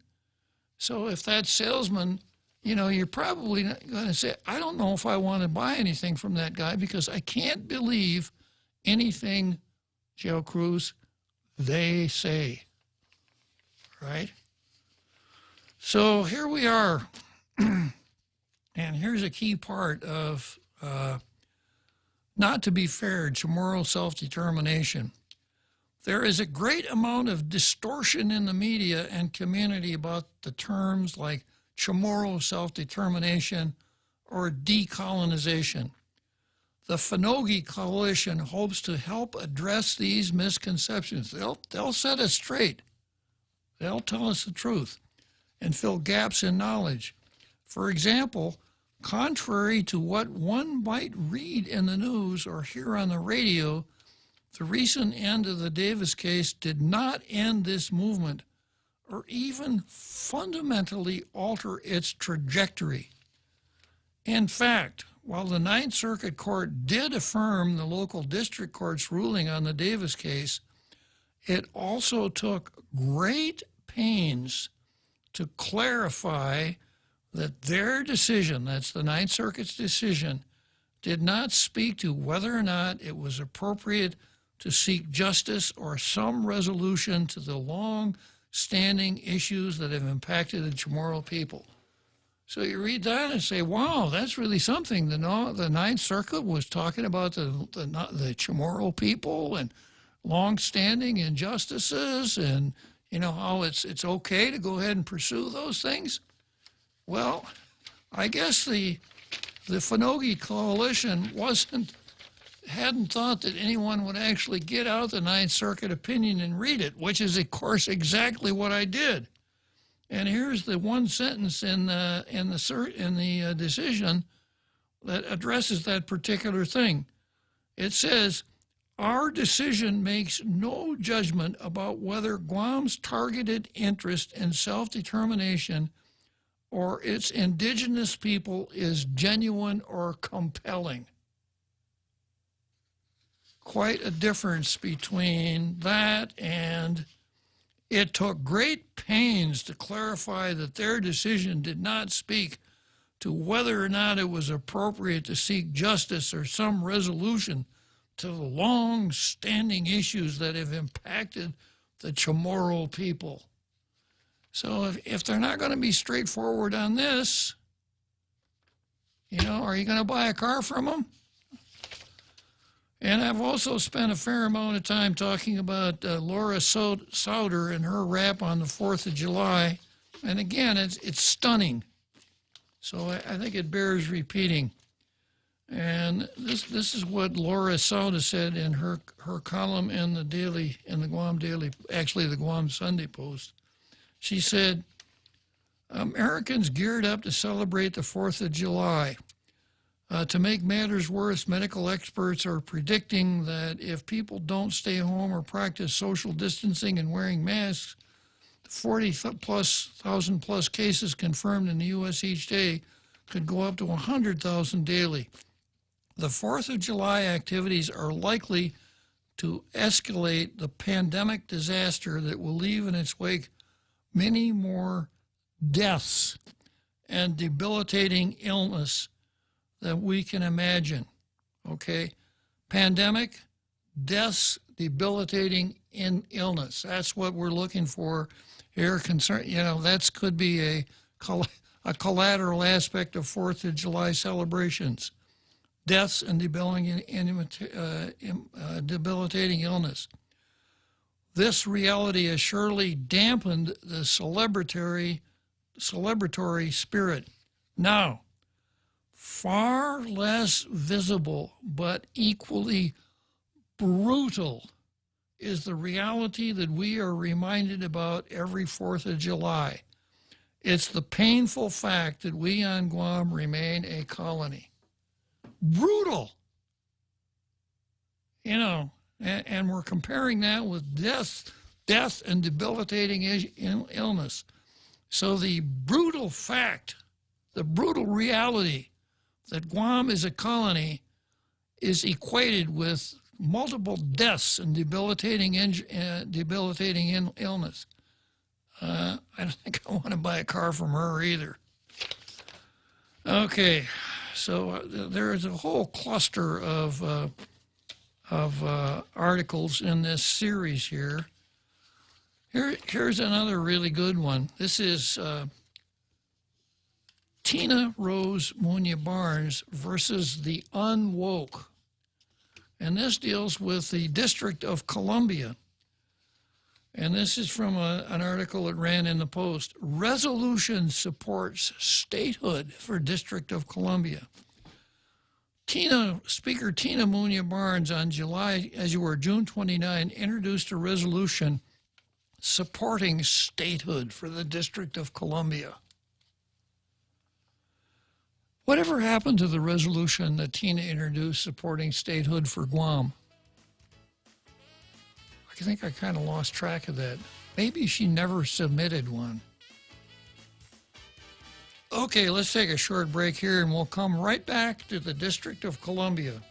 So if that salesman you know, you're probably not going to say, I don't know if I want to buy anything from that guy because I can't believe anything, Joe Cruz, they say, right? So here we are, and here's a key part of not to be fair to moral self-determination. There is a great amount of distortion in the media and community about the terms like Chamorro self-determination or decolonization. The Finogi Coalition hopes to help address these misconceptions. They'll set us straight. They'll tell us the truth and fill gaps in knowledge. For example, contrary to what one might read in the news or hear on the radio, the recent end of the Davis case did not end this movement or even fundamentally alter its trajectory. In fact, while the Ninth Circuit Court did affirm the local district court's ruling on the Davis case, it also took great pains to clarify that their decision, that's the Ninth Circuit's decision, did not speak to whether or not it was appropriate to seek justice or some resolution to the long-standing issues that have impacted the Chamorro people. So you read that and say, wow, that's really something. The Ninth Circuit was talking about the Chamorro people and long-standing injustices and, you know, how it's okay to go ahead and pursue those things. Well, I guess the Finogi Coalition hadn't thought that anyone would actually get out the Ninth Circuit opinion and read it, which is, of course, exactly what I did. And here's the one sentence in the decision that addresses that particular thing. It says, our decision makes no judgment about whether Guam's targeted interest in self-determination or its indigenous people is genuine or compelling. Quite a difference between that and it took great pains to clarify that their decision did not speak to whether or not it was appropriate to seek justice or some resolution to the long-standing issues that have impacted the Chamorro people. So if they're not going to be straightforward on this, you know, are you going to buy a car from them? And I've also spent a fair amount of time talking about Laura Souter and her rap on the 4th of July. And again, it's stunning. So I think it bears repeating. And this is what Laura Souter said in her column in the Guam Daily, actually the Guam Sunday Post. She said, Americans geared up to celebrate the 4th of July. To make matters worse, medical experts are predicting that if people don't stay home or practice social distancing and wearing masks, 40,000 plus cases confirmed in the U.S. each day could go up to 100,000 daily. The 4th of July activities are likely to escalate the pandemic disaster that will leave in its wake many more deaths and debilitating illness than we can imagine, okay? Pandemic, deaths, debilitating illness. That's what we're looking for here. That could be a collateral aspect of 4th of July celebrations. Deaths and debilitating illness. This reality has surely dampened the celebratory spirit. Now, far less visible but equally brutal is the reality that we are reminded about every 4th of July. It's the painful fact that we on Guam remain a colony. Brutal. You know, and we're comparing that with death and debilitating illness. So the brutal fact, the brutal reality that Guam is a colony is equated with multiple deaths and debilitating illness. I don't think I want to buy a car from her either. Okay, so there is a whole cluster of articles in this series here. Here's another really good one. This is Tina Rose Munya Barnes versus the Unwoke. And this deals with the District of Columbia. And this is from an article that ran in the Post. Resolution supports statehood for District of Columbia. Speaker Tina Munya Barnes on June 29, introduced a resolution supporting statehood for the District of Columbia. Whatever happened to the resolution that Tina introduced supporting statehood for Guam? I think I kind of lost track of that. Maybe she never submitted one. Okay, let's take a short break here and we'll come right back to the District of Columbia.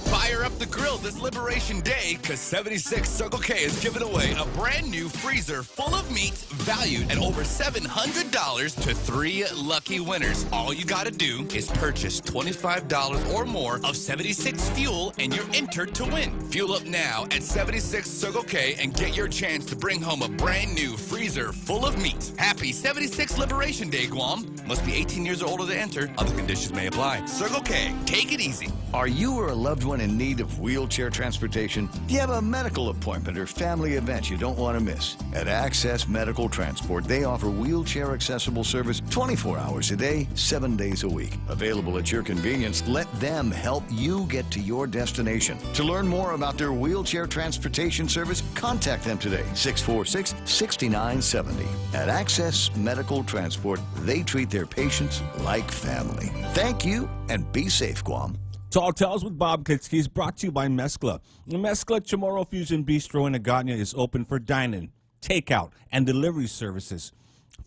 Fire up the grill this Liberation Day, because 76 Circle K is giving away a brand new freezer full of meats valued at over $700 to 3 lucky winners. All you got to do is purchase $25 or more of 76 fuel and you're entered to win. Fuel up now at 76 Circle K and get your chance to bring home a brand new freezer full of meat. Happy 76 Liberation Day, Guam. Must be 18 years or older to enter. Other conditions may apply. Circle K, take it easy. Are you or a loved one in need of wheelchair transportation? Do you have a medical appointment or family event you don't want to miss? At Access Medical Transport, they offer wheelchair accessible service 24 hours a day, 7 days a week. Available at your convenience, let them help you get to your destination. To learn more about their wheelchair transportation service, contact them today, 646-6970. At Access Medical Transport, they treat their patients like family. Thank you, and be safe, Guam. Tall Tales with Bob Klitzkie is brought to you by Mezcla. Mezcla Chamorro Fusion Bistro in Agana is open for dine-in, takeout, and delivery services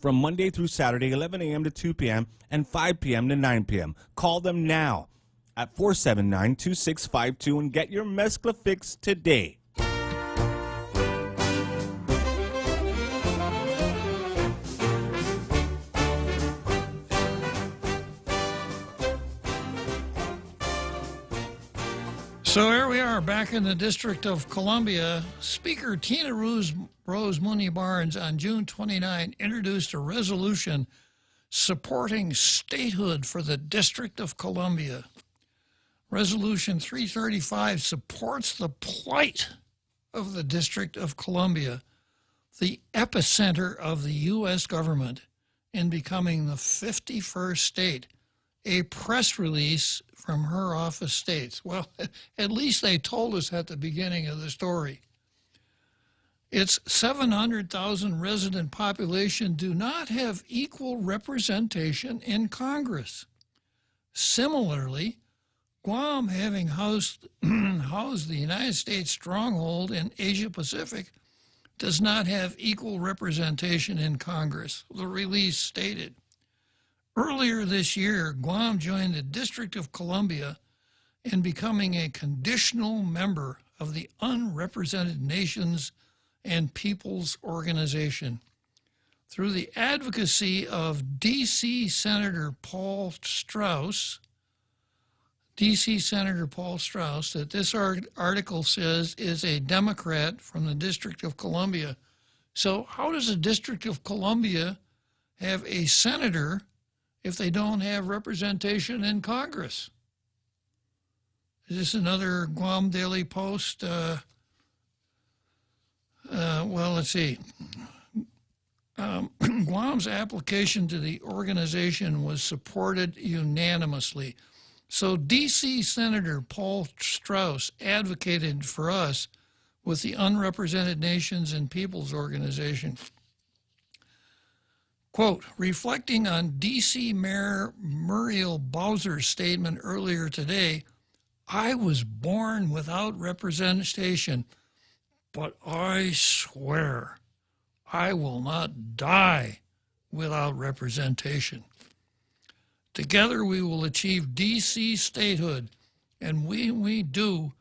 from Monday through Saturday, 11 a.m. to 2 p.m. and 5 p.m. to 9 p.m. Call them now at 479-2652 and get your Mezcla fix today. So here we are back in the District of Columbia. Speaker Tina Rose Munya Barnes on June 29 introduced a resolution supporting statehood for the District of Columbia. Resolution 335 supports the plight of the District of Columbia, the epicenter of the U.S. government in becoming the 51st state. A press release from her office states, well, at least they told us at the beginning of the story. Its 700,000 resident population do not have equal representation in Congress. Similarly, Guam, having housed the United States stronghold in Asia Pacific, does not have equal representation in Congress, the release stated. Earlier this year, Guam joined the District of Columbia in becoming a conditional member of the Unrepresented Nations and Peoples Organization. Through the advocacy of D.C. Senator Paul Strauss, that this article says is a Democrat from the District of Columbia. So how does the District of Columbia have a senator if they don't have representation in Congress? Is this another Guam Daily Post? Well, let's see. Guam's application to the organization was supported unanimously. So D.C. Senator Paul Strauss advocated for us with the Unrepresented Nations and Peoples Organization. Quote, reflecting on D.C. Mayor Muriel Bowser's statement earlier today, I was born without representation, but I swear I will not die without representation. Together we will achieve D.C. statehood, and when we do,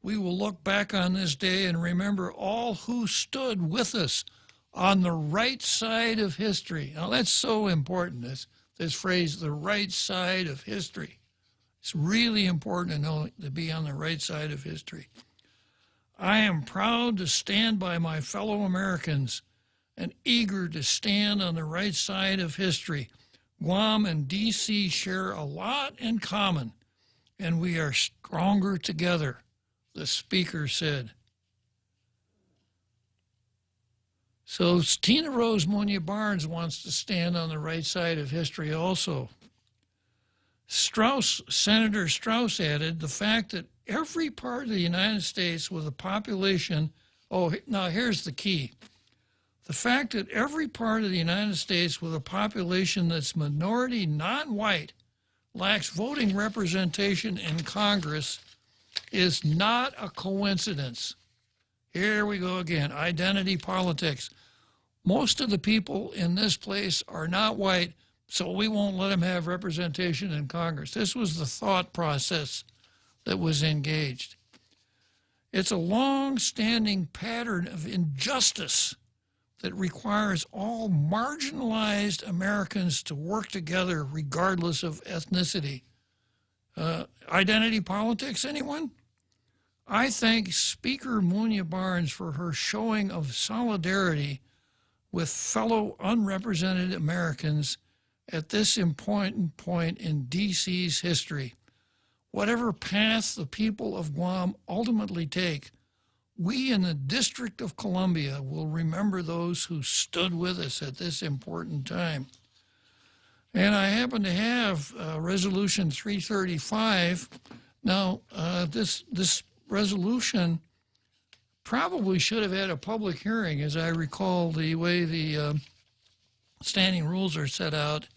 We will look back on this day and remember all who stood with us on the right side of history. Now, that's so important, this phrase, the right side of history. It's really important to know to be on the right side of history. I am proud to stand by my fellow Americans and eager to stand on the right side of history. Guam and D.C. share a lot in common, and we are stronger together, the speaker said. So Tina Rose Munya Barnes wants to stand on the right side of history also. Senator Strauss added, the fact that every part of the United States with a population, now here's the key. The fact that every part of the United States with a population that's minority, non-white, lacks voting representation in Congress is not a coincidence. Here we go again, identity politics. Most of the people in this place are not white, so we won't let them have representation in Congress. This was the thought process that was engaged. It's a long-standing pattern of injustice that requires all marginalized Americans to work together regardless of ethnicity. Identity politics, anyone? I thank Speaker Munya Barnes for her showing of solidarity with fellow unrepresented Americans at this important point in D.C.'s history. Whatever path the people of Guam ultimately take, we in the District of Columbia will remember those who stood with us at this important time. And I happen to have Resolution 335. Now, this resolution probably should have had a public hearing, as I recall the way the standing rules are set out.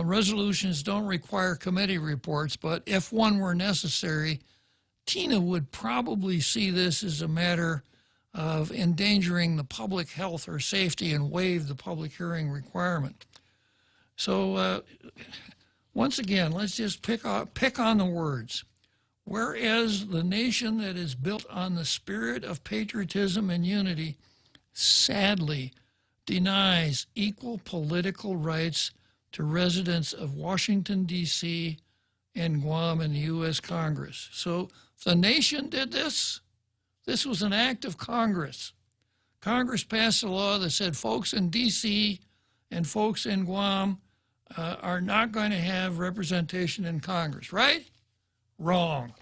Resolutions don't require committee reports, but if one were necessary, Tina would probably see this as a matter of endangering the public health or safety and waive the public hearing requirement. So once again, let's just pick on the words. Whereas the nation that is built on the spirit of patriotism and unity sadly denies equal political rights to residents of Washington, D.C. and Guam and the U.S. Congress. So the nation did this. This was an act of Congress. Congress passed a law that said folks in D.C. and folks in Guam are not going to have representation in Congress, right? Wrong.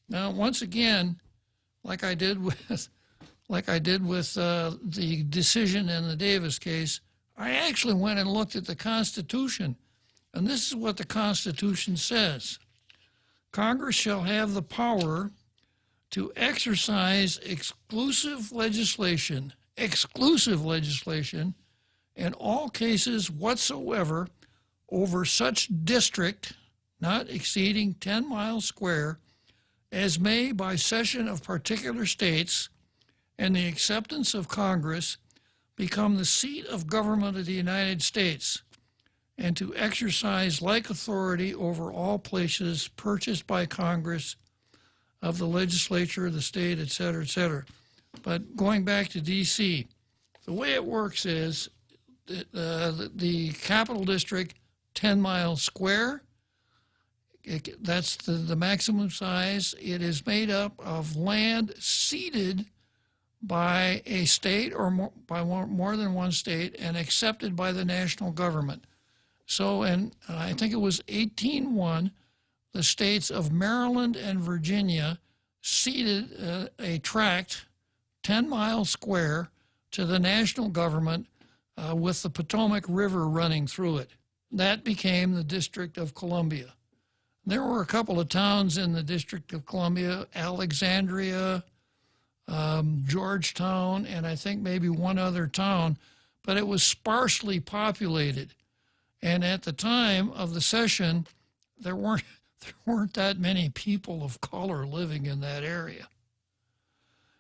Now, once again, like I did with the decision in the Davis case, I actually went and looked at the Constitution, and this is what the Constitution says. Congress shall have the power to exercise exclusive legislation in all cases whatsoever over such district not exceeding 10 miles square as may by cession of particular states and the acceptance of Congress become the seat of government of the United States, and to exercise like authority over all places purchased by Congress of the legislature of the state, et cetera, et cetera. But going back to D.C., the way it works is the capital district, 10 miles square, that's the maximum size. It is made up of land ceded by a state or by more than one state and accepted by the national government. So in, I think it was 1801, the states of Maryland and Virginia ceded a tract 10 miles square to the national government with the Potomac River running through it. That became the District of Columbia. There were a couple of towns in the District of Columbia, Alexandria, Georgetown, and I think maybe one other town, but it was sparsely populated. And at the time of the session, there weren't that many people of color living in that area.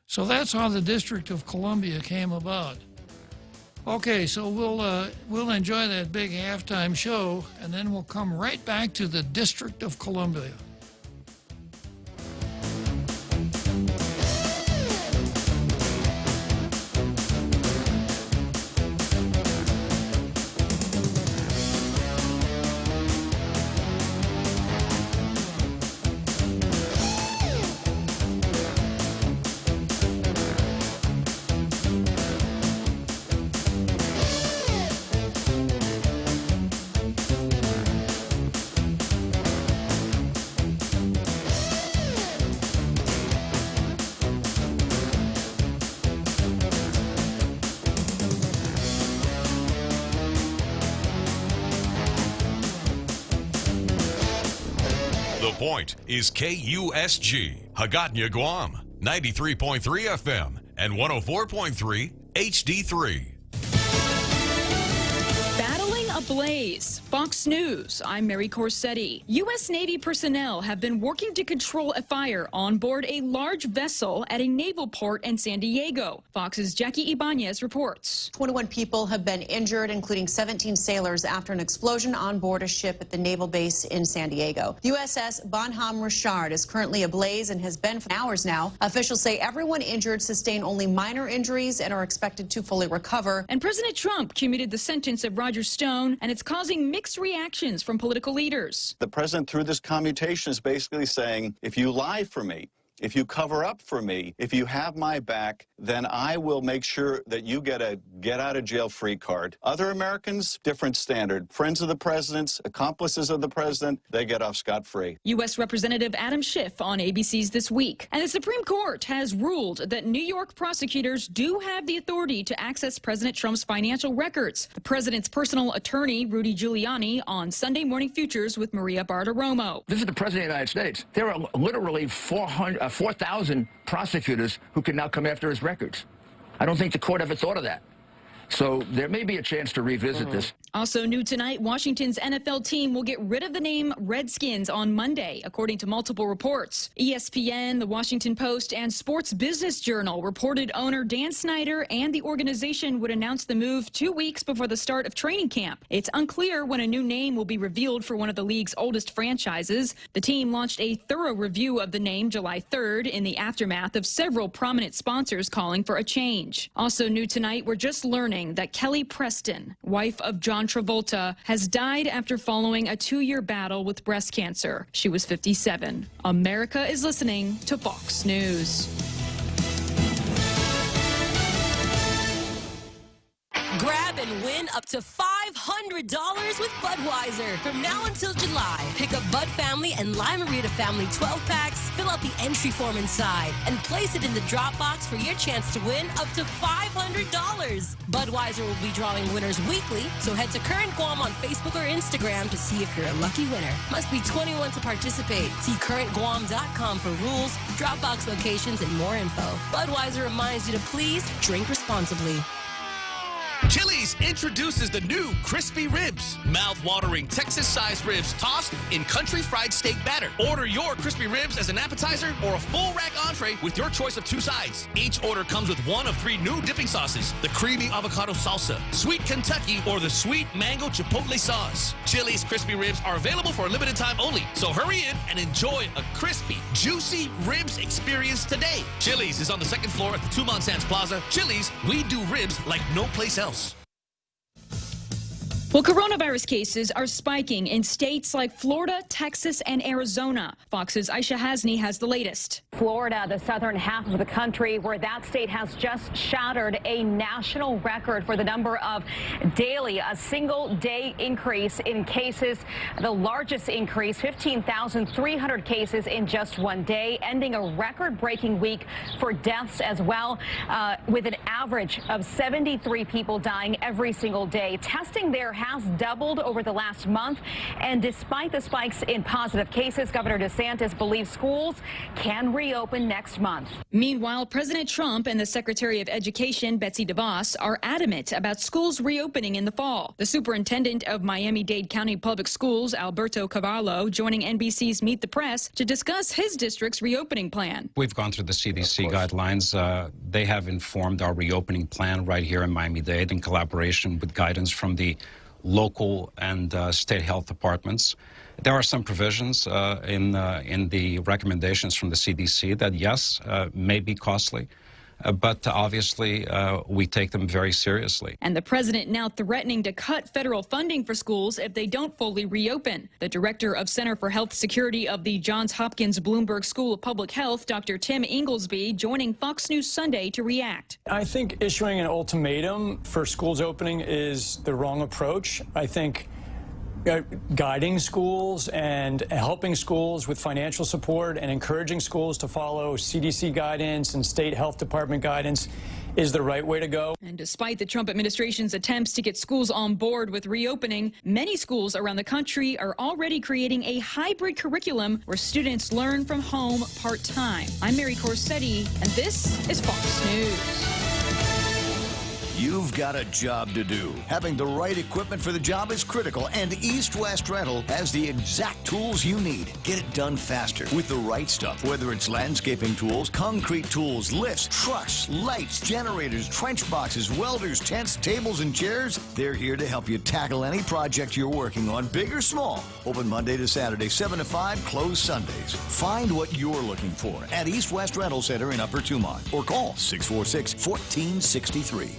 So that's how the District of Columbia came about. Okay, so we'll enjoy that big halftime show, and then we'll come right back to the District of Columbia. The Point is KUSG, Hagåtña, Guam, 93.3 FM and 104.3 HD3. Battling a blaze. Fox News, I'm Mary Corsetti. U.S. Navy personnel have been working to control a fire on board a large vessel at a naval port in San Diego. Fox's Jackie Ibanez reports. 21 people have been injured, including 17 sailors, after an explosion on board a ship at the naval base in San Diego. The USS Bonhomme Richard is currently ablaze and has been for hours now. Officials say everyone injured sustained only minor injuries and are expected to fully recover. And President Trump commuted the sentence of Roger Stone, and it's causing mixed reactions from political leaders. The president, through this commutation, is basically saying, if you lie for me, if you cover up for me, if you have my back, then I will make sure that you get a get-out-of-jail-free card. Other Americans, different standard. Friends of the president's, accomplices of the president, they get off scot-free. U.S. Representative Adam Schiff on ABC's This Week. And the Supreme Court has ruled that New York prosecutors do have the authority to access President Trump's financial records. The president's personal attorney, Rudy Giuliani, on Sunday Morning Futures with Maria Bartiromo. This is the president of the United States. There are literally 4,000 prosecutors who can now come after his records. I don't think the court ever thought of that. So there may be a chance to revisit this. Also new tonight, Washington's NFL team will get rid of the name Redskins on Monday, according to multiple reports. ESPN, The Washington Post, and Sports Business Journal reported owner Dan Snyder and the organization would announce the move 2 weeks before the start of training camp. It's unclear when a new name will be revealed for one of the league's oldest franchises. The team launched a thorough review of the name July 3rd in the aftermath of several prominent sponsors calling for a change. Also new tonight, we're just learning that Kelly Preston, wife of John Travolta, has died after following a 2-year battle with breast cancer. She was 57. America is listening to Fox News. Grab and win up to $500 with Budweiser from now until July. Pick up Bud Family and Limerita Family 12-packs, fill out the entry form inside, and place it in the drop box for your chance to win up to $500. Budweiser will be drawing winners weekly, so head to Current Guam on Facebook or Instagram to see if you're a lucky winner. Must be 21 to participate. See currentguam.com for rules, drop box locations, and more info. Budweiser reminds you to please drink responsibly. Chili's introduces the new crispy ribs. Mouth-watering Texas-sized ribs tossed in country fried steak batter. Order your crispy ribs as an appetizer or a full rack entree with your choice of 2 sides. Each order comes with one of 3 new dipping sauces: the creamy avocado salsa, sweet Kentucky, or the sweet mango chipotle sauce. Chili's crispy ribs are available for a limited time only, so hurry in and enjoy a crispy, juicy ribs experience today. Chili's is on the 2nd floor at the Tumon Sands Plaza. Chili's, we do ribs like no place else. Well, coronavirus cases are spiking in states like Florida, Texas, and Arizona. Fox's Aisha Hasni has the latest. Florida, the southern half of the country, where that state has just shattered a national record for the number of daily, a single-day increase in cases. The largest increase, 15,300 cases in just one day, ending a record-breaking week for deaths as well, with an average of 73 people dying every single day. Testing there has doubled over the last month, and despite the spikes in positive cases, Governor DeSantis believes schools can reopen next month. Meanwhile, President Trump and the Secretary of Education, Betsy DeVos, are adamant about schools reopening in the fall. The superintendent of Miami-Dade County Public Schools, Alberto Cavallo, joining NBC's Meet the Press to discuss his district's reopening plan. We've gone through the CDC guidelines. They have informed our reopening plan right here in Miami-Dade in collaboration with guidance from the local and state health departments. There are some provisions in the recommendations from the CDC that, yes, may be costly, but obviously we take them very seriously. And the president now threatening to cut federal funding for schools if they don't fully reopen. The director of Center for Health Security of the Johns Hopkins Bloomberg School of Public Health, Dr. Tim Inglesby, joining Fox News Sunday to react. I think issuing an ultimatum for schools opening is the wrong approach. I think guiding schools and helping schools with financial support and encouraging schools to follow CDC guidance and state health department guidance is the right way to go. And despite the Trump administration's attempts to get schools on board with reopening, many schools around the country are already creating a hybrid curriculum where students learn from home part-time. I'm Mary Corsetti, and this is Fox News. You've got a job to do. Having the right equipment for the job is critical, and East West Rental has the exact tools you need. Get it done faster with the right stuff, whether it's landscaping tools, concrete tools, lifts, trucks, lights, generators, trench boxes, welders, tents, tables, and chairs. They're here to help you tackle any project you're working on, big or small. Open Monday to Saturday, 7 to 5, closed Sundays. Find what you're looking for at East West Rental Center in Upper Tumont or call 646-1463.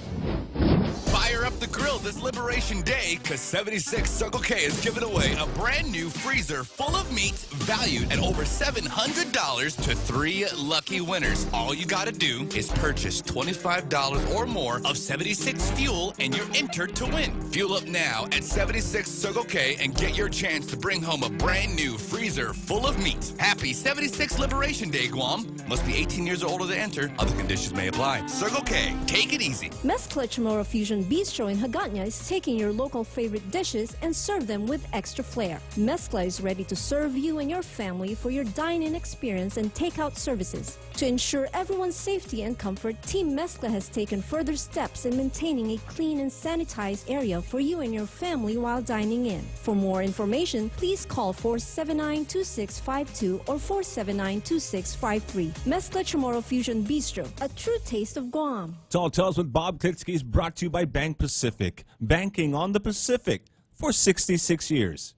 Fire up the grill this Liberation Day, because 76 Circle K is giving away a brand new freezer full of meats valued at over $700 to 3 lucky winners. All you got to do is purchase $25 or more of 76 fuel and you're entered to win. Fuel up now at 76 Circle K and get your chance to bring home a brand new freezer full of meat. Happy 76 Liberation Day, Guam. Must be 18 years or older to enter. Other conditions may apply. Circle K, take it easy. Mezcla Chamorro Fusion Bistro in Hagåtña is taking your local favorite dishes and serve them with extra flair. Mezcla is ready to serve you and your family for your dine-in experience and takeout services. To ensure everyone's safety and comfort, Team Mezcla has taken further steps in maintaining a clean and sanitized area for you and your family while dining in. For more information, please call 479-2652 or 479-2653. Mezcla Chamorro Fusion Bistro, a true taste of Guam. Tall Tales with Bob Klitzkie is brought to you by Bank Pacific. Banking on the Pacific for 66 years.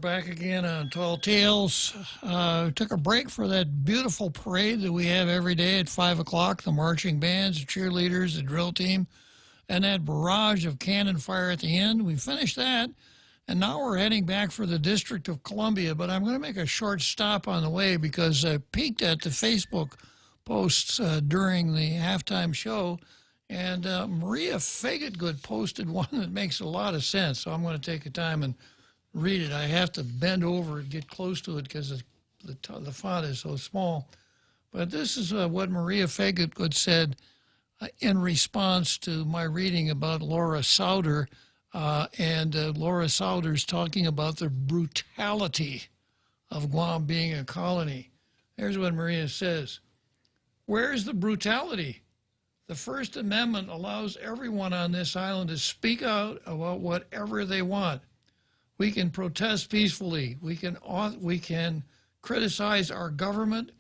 Back again on Tall Tales. Took a break for that beautiful parade that we have every day at 5 o'clock, the marching bands, the cheerleaders, the drill team, and that barrage of cannon fire at the end. We finished that, and now we're heading back for the District of Columbia, but I'm going to make a short stop on the way because I peeked at the Facebook posts during the halftime show, and Maria Fagetgood posted one that makes a lot of sense, so I'm going to take the time and read it. I have to bend over and get close to it because the font is so small. But this is what Maria Fagetgood said in response to my reading about Laura Sauter, and Laura Sauter's talking about the brutality of Guam being a colony. Here's what Maria says. Where is the brutality? The First Amendment allows everyone on this island to speak out about whatever they want. We can protest peacefully. We can criticize our government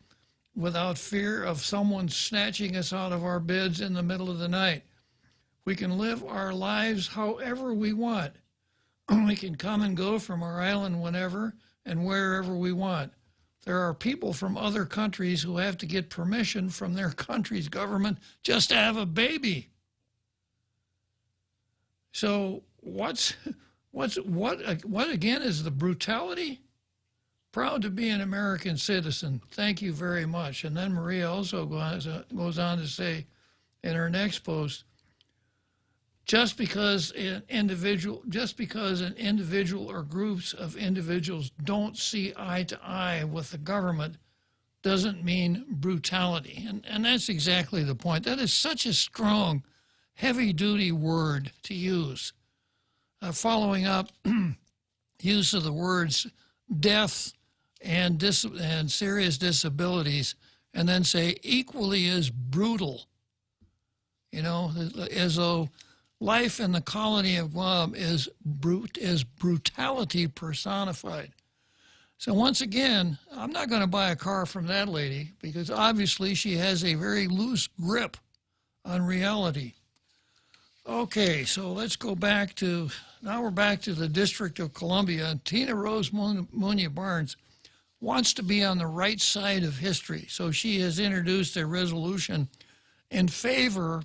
without fear of someone snatching us out of our beds in the middle of the night. We can live our lives however we want. We can come and go from our island whenever and wherever we want. There are people from other countries who have to get permission from their country's government just to have a baby. So what again is the brutality? Proud to be an American citizen. Thank you very much. And then Maria also goes on to say in her next post, just because an individual or groups of individuals don't see eye to eye with the government doesn't mean brutality. And that's exactly the point. That is such a strong, heavy-duty word to use. Following up use of the words death and serious disabilities and then say equally as brutal. You know, as though life in the colony of Guam is brutality personified. So once again, I'm not going to buy a car from that lady because obviously she has a very loose grip on reality. Okay, so let's go back to, now we're back to the District of Columbia, and Tina Rose Munya Barnes wants to be on the right side of history. So she has introduced a resolution in favor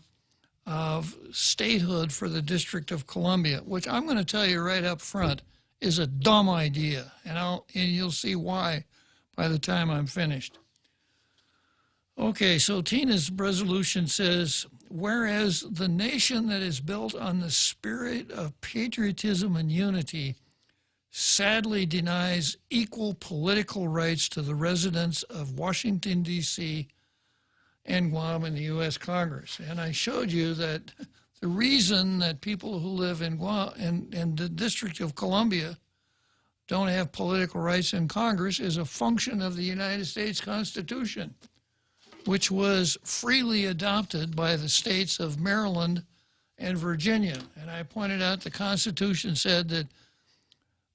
of statehood for the District of Columbia, which I'm going to tell you right up front is a dumb idea, and you'll see why by the time I'm finished. Okay, so Tina's resolution says, whereas the nation that is built on the spirit of patriotism and unity sadly denies equal political rights to the residents of Washington, D.C., and Guam in the U.S. Congress. And I showed you that the reason that people who live in Guam and the District of Columbia don't have political rights in Congress is a function of the United States Constitution, which was freely adopted by the states of Maryland and Virginia. And I pointed out the Constitution said that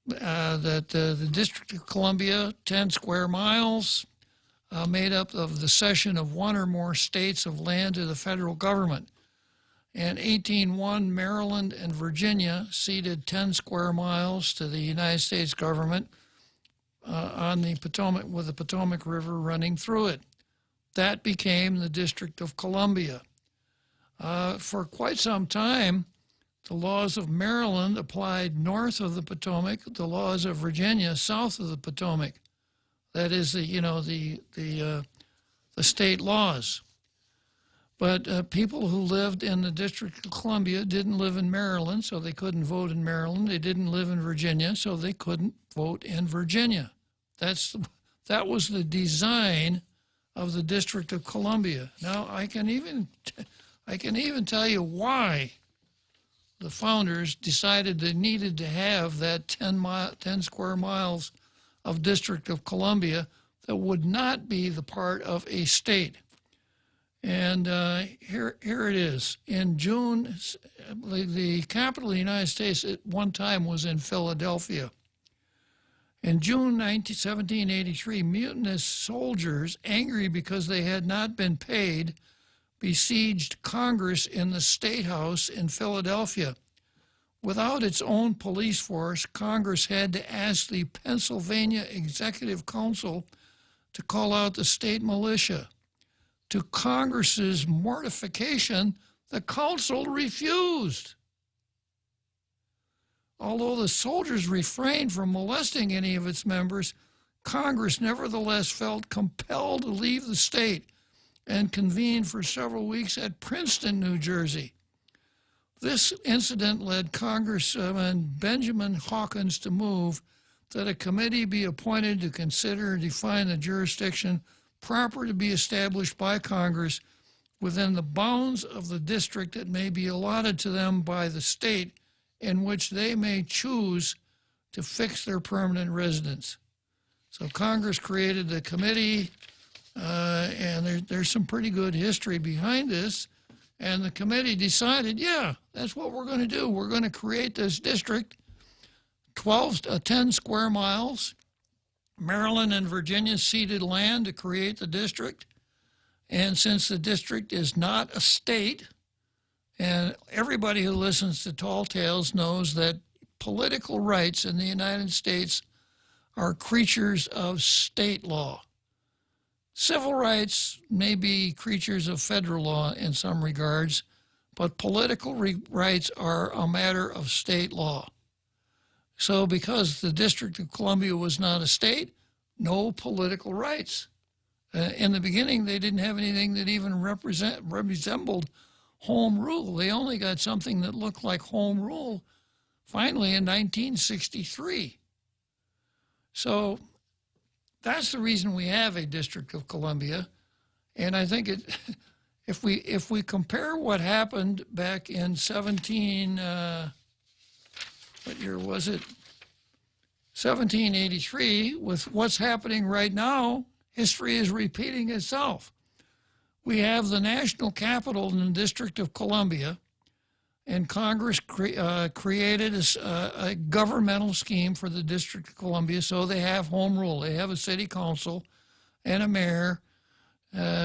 the District of Columbia, 10 square miles, made up of the cession of one or more states of land to the federal government. In 1801, Maryland and Virginia ceded 10 square miles to the United States government on the Potomac, with the Potomac River running through it. That became the District of Columbia. For quite some time, the laws of Maryland applied north of the Potomac, the laws of Virginia south of the Potomac. That is the state laws. But people who lived in the District of Columbia didn't live in Maryland, so they couldn't vote in Maryland. They didn't live in Virginia, so they couldn't vote in Virginia. That was the design of the District of Columbia. Now I can even tell you why the founders decided they needed to have that 10 square miles of District of Columbia that would not be the part of a state. And here it is. In June, the capital of the United States at one time was in Philadelphia. In June 1783, mutinous soldiers, angry because they had not been paid, besieged Congress in the State House in Philadelphia. Without its own police force, Congress had to ask the Pennsylvania Executive Council to call out the state militia. To Congress's mortification, the council refused. Although the soldiers refrained from molesting any of its members, Congress nevertheless felt compelled to leave the state and convened for several weeks at Princeton, New Jersey. This incident led Congressman Benjamin Hawkins to move that a committee be appointed to consider and define the jurisdiction proper to be established by Congress within the bounds of the district that may be allotted to them by the state in which they may choose to fix their permanent residence. So Congress created the committee, and there's some pretty good history behind this. And the committee decided, yeah, that's what we're going to do. We're going to create this district, 10 square miles. Maryland and Virginia ceded land to create the district. And since the district is not a state, and everybody who listens to Tall Tales knows that political rights in the United States are creatures of state law. Civil rights may be creatures of federal law in some regards, but political rights are a matter of state law. So because the District of Columbia was not a state, no political rights. In the beginning, they didn't have anything that even resembled home rule. They only got something that looked like home rule finally in 1963. So that's the reason we have a District of Columbia. And I think if we compare what happened back in 1783 with what's happening right now, history is repeating itself. We have the national capital in the District of Columbia, and Congress created a governmental scheme for the District of Columbia, so they have home rule. They have a city council and a mayor,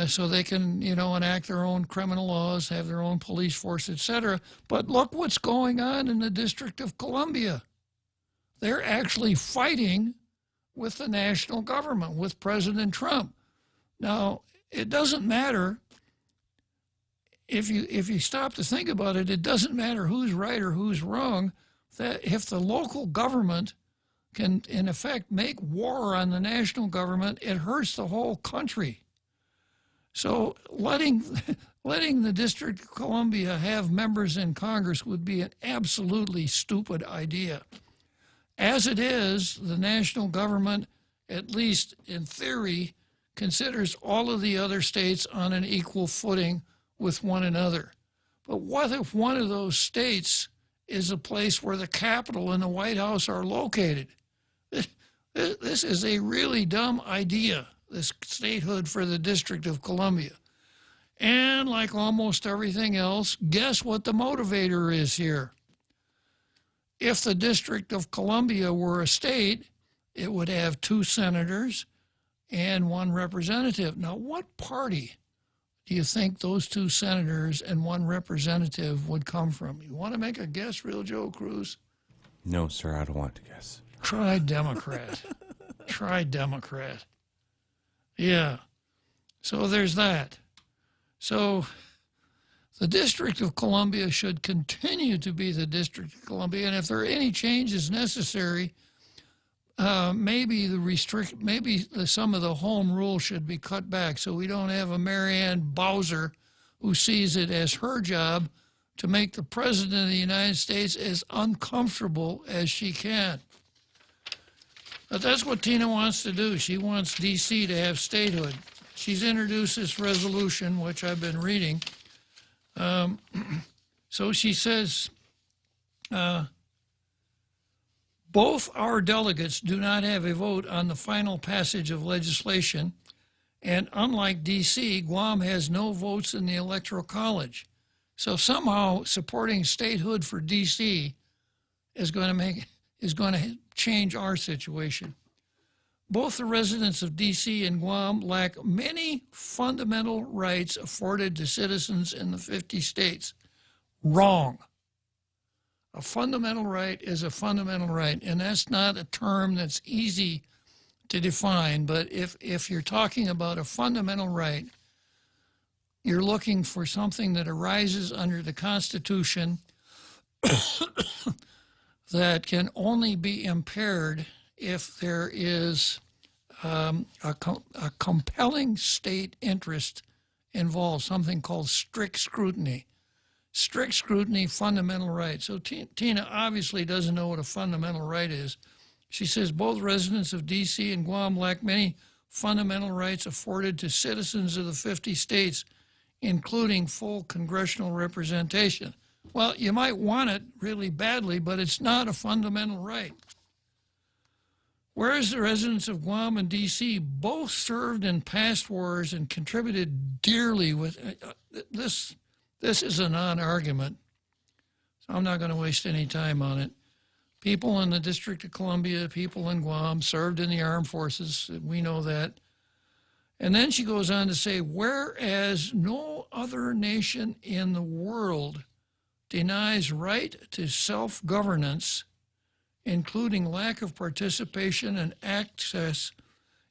so they can, enact their own criminal laws, have their own police force, etc. But look what's going on in the District of Columbia. They're actually fighting with the national government, with President Trump. Now, it doesn't matter, if you stop to think about it, it doesn't matter who's right or who's wrong. That if the local government can, in effect, make war on the national government, it hurts the whole country. So letting the District of Columbia have members in Congress would be an absolutely stupid idea. As it is, the national government, at least in theory, considers all of the other states on an equal footing with one another. But what if one of those states is a place where the Capitol and the White House are located? This is a really dumb idea, this statehood for the District of Columbia. And like almost everything else, guess what the motivator is here? If the District of Columbia were a state, it would have 2 senators and 1 representative. Now, what party do you think those 2 senators and 1 representative would come from? You want to make a guess, Real Joe Cruz? No, sir, I don't want to guess. Try Democrat. Try Democrat. Yeah. So there's that. So the District of Columbia should continue to be the District of Columbia, and if there are any changes necessary, maybe some of the home rule should be cut back so we don't have a Marianne Bowser who sees it as her job to make the President of the United States as uncomfortable as she can. But that's what Tina wants to do. She wants D.C. to have statehood. She's introduced this resolution, which I've been reading. So she says, both our delegates do not have a vote on the final passage of legislation, and unlike D.C., Guam has no votes in the Electoral College. So somehow supporting statehood for D.C. is going to change our situation. Both the residents of D.C. and Guam lack many fundamental rights afforded to citizens in the 50 states. Wrong. A fundamental right is a fundamental right, and that's not a term that's easy to define, but if you're talking about a fundamental right, you're looking for something that arises under the Constitution that can only be impaired if there is a compelling state interest involved, something called strict scrutiny. Strict scrutiny, fundamental right. So Tina obviously doesn't know what a fundamental right is. She says both residents of D.C. and Guam lack many fundamental rights afforded to citizens of the 50 states, including full congressional representation. Well, you might want it really badly, but it's not a fundamental right. Whereas the residents of Guam and D.C. both served in past wars and contributed dearly with this is a non-argument, so I'm not going to waste any time on it. People in the District of Columbia, people in Guam served in the armed forces. We know that. And then she goes on to say, whereas no other nation in the world denies right to self-governance, including lack of participation and access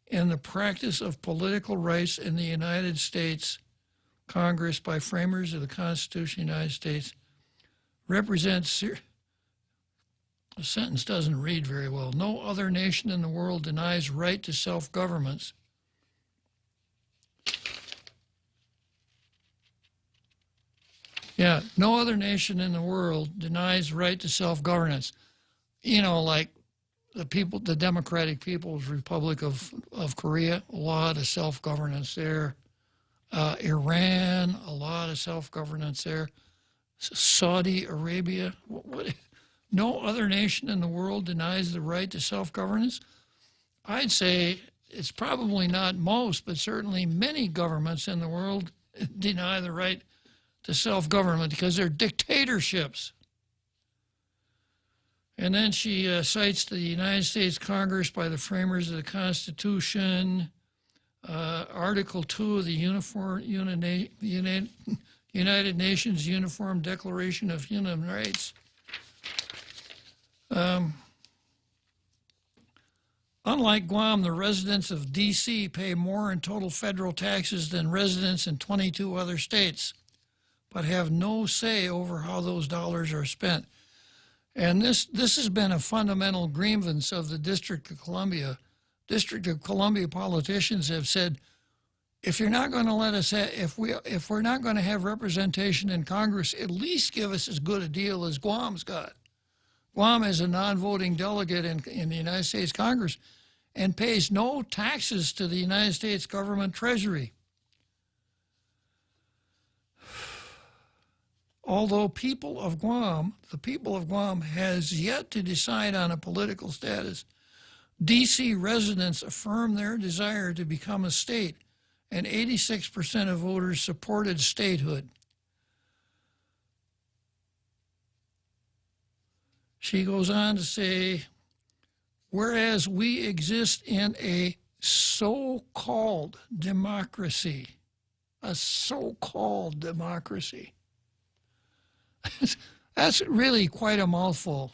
in the practice of political rights in the United States Congress by framers of the Constitution of the United States, represents... The sentence doesn't read very well. No other nation in the world denies right to self-governance. Yeah, no other nation in the world denies right to self-governance. You know, like the Democratic People's Republic of Korea, a lot of self-governance there. Iran, a lot of self-governance there. Saudi Arabia, no other nation in the world denies the right to self-governance. I'd say it's probably not most, but certainly many governments in the world deny the right to self-government because they're dictatorships. And then she cites the United States Congress by the framers of the Constitution, Article 2 of the United Nations Uniform Declaration of Human Rights. Unlike Guam, the residents of D.C. pay more in total federal taxes than residents in 22 other states, but have no say over how those dollars are spent. And this has been a fundamental grievance of the District of Columbia. District of Columbia politicians have said, if you're not going to let us if we're not going to have representation in Congress, at least give us as good a deal as Guam's got. Guam is a non-voting delegate in the United States Congress and pays no taxes to the United States government treasury. Although the people of Guam has yet to decide on a political status, D.C. residents affirm their desire to become a state, and 86% of voters supported statehood. She goes on to say, whereas we exist in a so-called democracy, that's really quite a mouthful.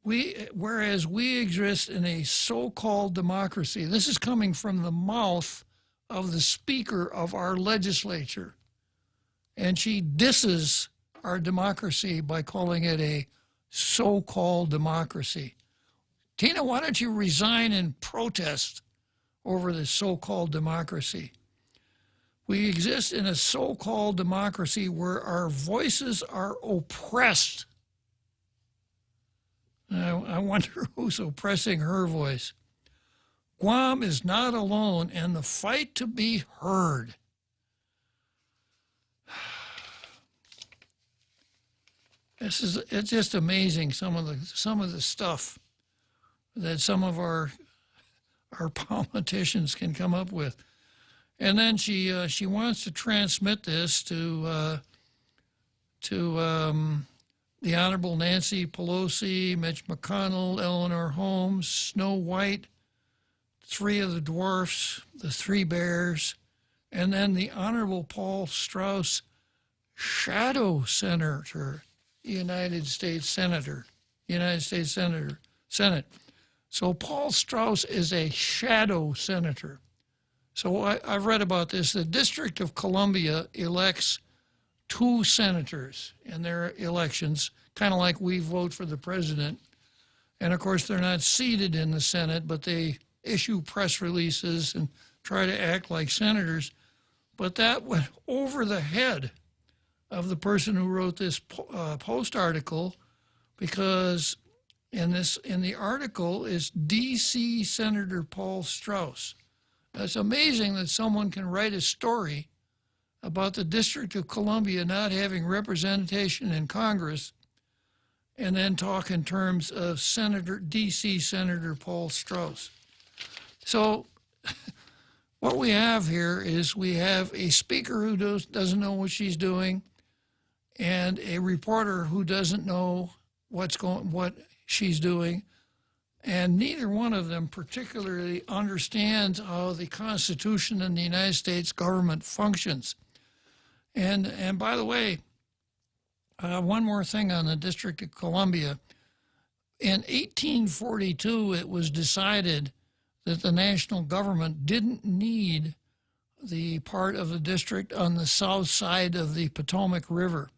Whereas we exist in a so-called democracy. This is coming from the mouth of the Speaker of our legislature. And she disses our democracy by calling it a so-called democracy. Tina, why don't you resign and protest over this so-called democracy? We exist in a so-called democracy where our voices are oppressed. I wonder who's oppressing her voice. Guam is not alone in the fight to be heard. It's just amazing some of the stuff that some of our politicians can come up with. And then she wants to transmit this to the Honorable Nancy Pelosi, Mitch McConnell, Eleanor Holmes, Snow White, three of the dwarfs, the three bears, and then the Honorable Paul Strauss, shadow senator, United States Senate. So Paul Strauss is a shadow senator. So I've read about this. The District of Columbia elects 2 senators in their elections, kind of like we vote for the president. And of course, they're not seated in the Senate, but they issue press releases and try to act like senators. But that went over the head of the person who wrote this Post article, because in the article is D.C. Senator Paul Strauss. It's amazing that someone can write a story about the District of Columbia not having representation in Congress and then talk in terms of D.C. Senator Paul Strauss. So what we have here is we have a speaker who doesn't know what she's doing and a reporter who doesn't know what she's doing. And neither one of them particularly understands how the Constitution and the United States government functions. And by the way, one more thing on the District of Columbia. In 1842, it was decided that the national government didn't need the part of the district on the south side of the Potomac River.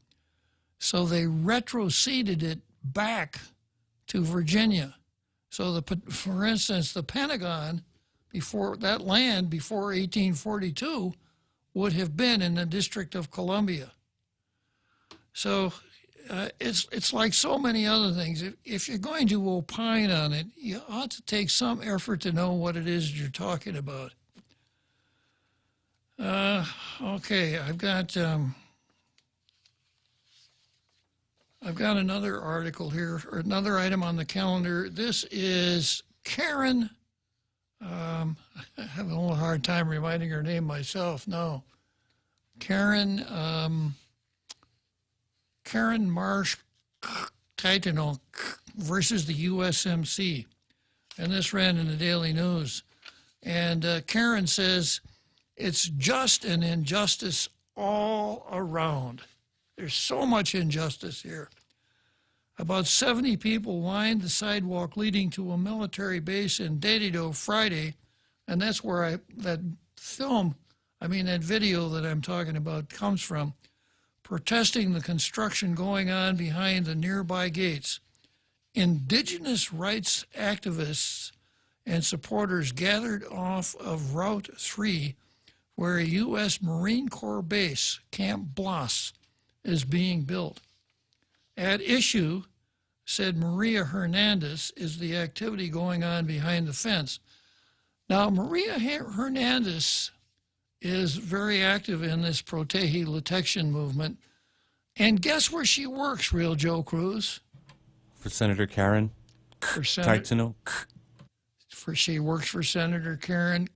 So they retroceded it back to Virginia. So, for instance, the Pentagon, before 1842, would have been in the District of Columbia. So it's like so many other things. If you're going to opine on it, you ought to take some effort to know what it is you're talking about. Okay, I've got another article here, or another item on the calendar. This is Karen. I have a little hard time reminding her name myself. No. Karen Marsh Titano versus the USMC. And this ran in the Daily News. And Karen says, it's just an injustice all around. There's so much injustice here. About 70 people lined the sidewalk leading to a military base in Dedido Friday, and that's where that video that I'm talking about comes from, protesting the construction going on behind the nearby gates. Indigenous rights activists and supporters gathered off of Route 3, where a U.S. Marine Corps base, Camp Bloss, is being built. At issue, said Maria Hernandez, is the activity going on behind the fence. Now, Maria Hernandez is very active in this Proteji Latexian movement. And guess where she works, Real Joe Cruz? For Senator Karen Titano. She works for Senator Karen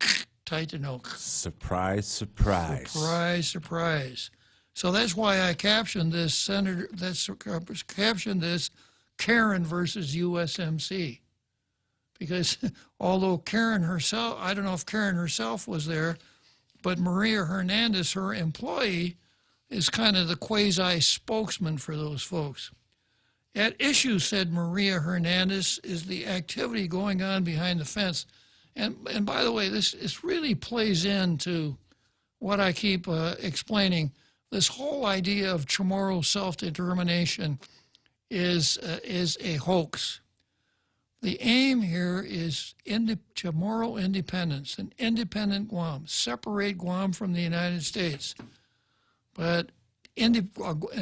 Titano. Surprise, surprise. Surprise, surprise. So that's why I captioned this Karen versus USMC. Because although Karen herself, I don't know if Karen herself was there, but Maria Hernandez, her employee, is kind of the quasi-spokesman for those folks. At issue, said Maria Hernandez, is the activity going on behind the fence. And by the way, this really plays into what I keep explaining. This whole idea of Chamorro self-determination is a hoax. The aim here is Chamorro independence, an independent Guam, separate Guam from the United States. But an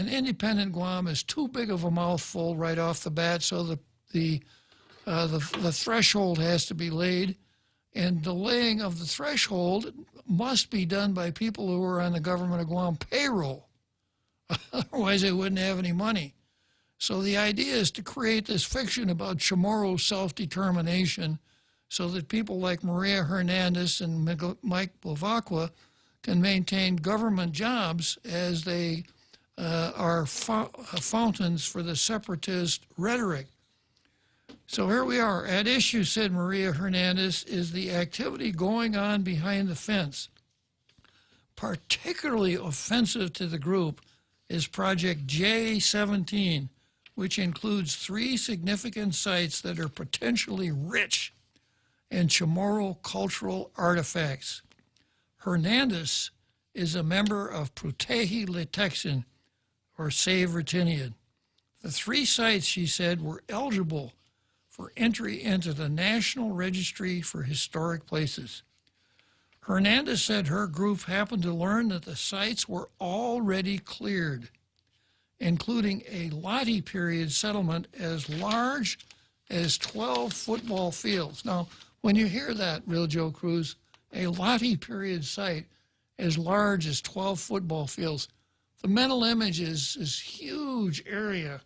independent Guam is too big of a mouthful right off the bat, so the threshold has to be laid, and the laying of the threshold must be done by people who are on the government of Guam payroll. Otherwise, they wouldn't have any money. So the idea is to create this fiction about Chamorro self-determination so that people like Maria Hernandez and Mike Blavacqua can maintain government jobs as they are fountains for the separatist rhetoric. So here we are. At issue, said Maria Hernandez, is the activity going on behind the fence. Particularly offensive to the group is Project J17, which includes 3 significant sites that are potentially rich in Chamorro cultural artifacts. Hernandez is a member of Proteji Latexian, or Save Rutinian. The 3 sites, she said, were eligible for entry into the National Registry for Historic Places. Hernandez said her group happened to learn that the sites were already cleared, including a Lottie period settlement as large as 12 football fields. Now, when you hear that, Real Joe Cruz, a Lottie period site as large as 12 football fields, the mental image is this huge area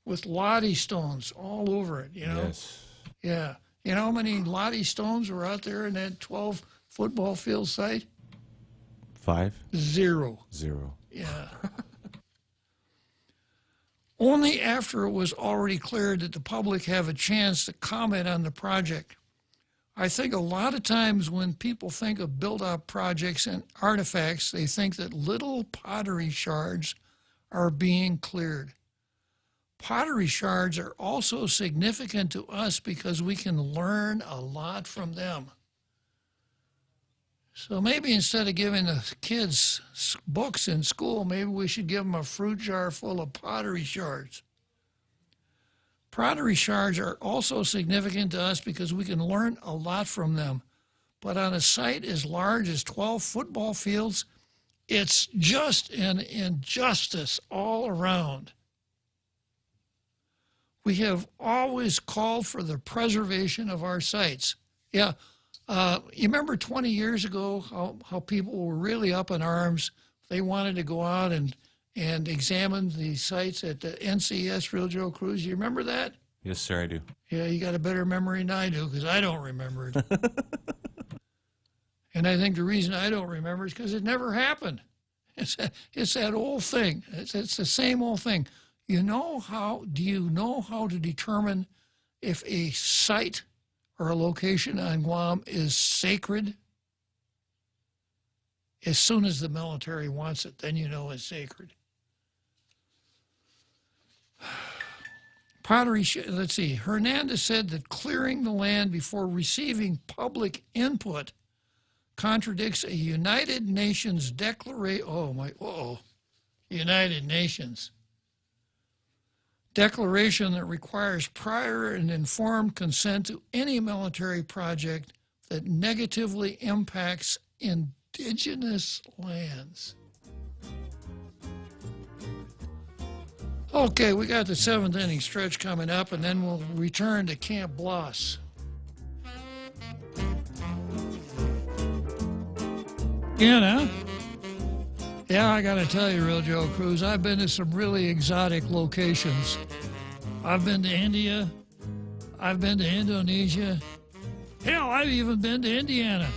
with Lottie stones all over it, you know? Yes. Yeah. You know how many Lottie stones were out there in that 12 football field site? 5? 0. 0. Yeah. Only after it was already cleared did the public have a chance to comment on the project. I think a lot of times when people think of build-up projects and artifacts, they think that little pottery shards are being cleared. Pottery shards are also significant to us because we can learn a lot from them. So maybe instead of giving the kids books in school, maybe we should give them a fruit jar full of pottery shards. Pottery shards are also significant to us because we can learn a lot from them. But on a site as large as 12 football fields, it's just an injustice all around. We have always called for the preservation of our sites. Yeah, you remember 20 years ago how people were really up in arms. They wanted to go out and examine the sites at the NCS, Real Joe Cruz. You remember that? Yes, sir, I do. Yeah, you got a better memory than I do because I don't remember it. And I think the reason I don't remember is because it never happened. It's that old thing. It's the same old thing. Do you know how to determine if a site or a location on Guam is sacred? As soon as the military wants it, then you know it's sacred. Let's see. Hernandez said that clearing the land before receiving public input contradicts a United Nations declaration. United Nations declaration that requires prior and informed consent to any military project that negatively impacts indigenous lands. Okay, we got the seventh inning stretch coming up, and then we'll return to Camp Bloss. Yeah, I got to tell you, Real Joe Cruz, I've been to some really exotic locations. I've been to India. I've been to Indonesia. Hell, I've even been to Indiana.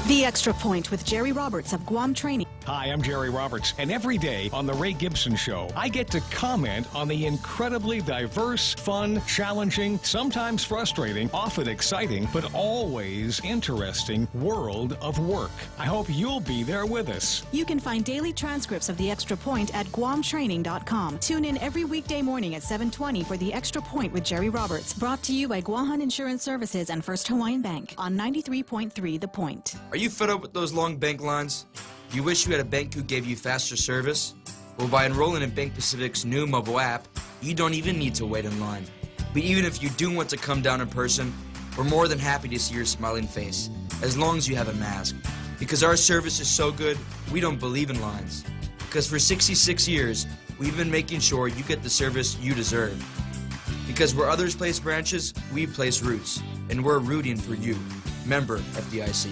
The Extra Point with Jerry Roberts of Guam Training. Hi, I'm Jerry Roberts, and every day on The Ray Gibson Show, I get to comment on the incredibly diverse, fun, challenging, sometimes frustrating, often exciting, but always interesting world of work. I hope you'll be there with us. You can find daily transcripts of The Extra Point at GuamTraining.com. Tune in every weekday morning at 7:20 for The Extra Point with Jerry Roberts. Brought to you by Guahan Insurance Services and First Hawaiian Bank on 93.3 The Point. Are you fed up with those long bank lines? Do you wish you had a bank who gave you faster service? Well, by enrolling in Bank Pacific's new mobile app, you don't even need to wait in line. But even if you do want to come down in person, we're more than happy to see your smiling face, as long as you have a mask. Because our service is so good, we don't believe in lines. Because for 66 years, we've been making sure you get the service you deserve. Because where others place branches, we place roots. And we're rooting for you. Member FDIC.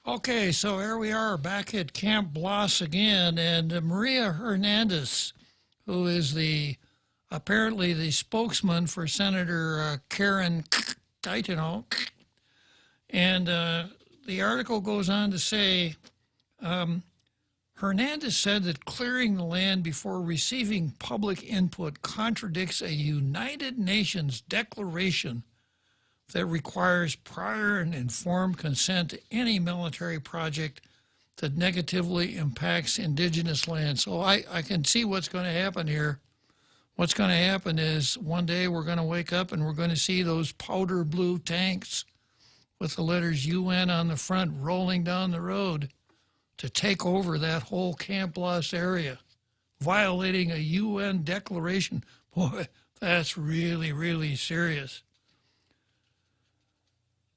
Okay, so here we are back at Camp Bloss again, and Maria Hernandez, who is apparently the spokesman for Senator Karen Gaetano, and the article goes on to say, Hernandez said that clearing the land before receiving public input contradicts a United Nations declaration that requires prior and informed consent to any military project that negatively impacts indigenous land. So I can see what's going to happen here. What's going to happen is one day we're going to wake up and we're going to see those powder blue tanks with the letters UN on the front rolling down the road to take over that whole Camp Bloss area, violating a UN declaration. Boy, that's really, really serious.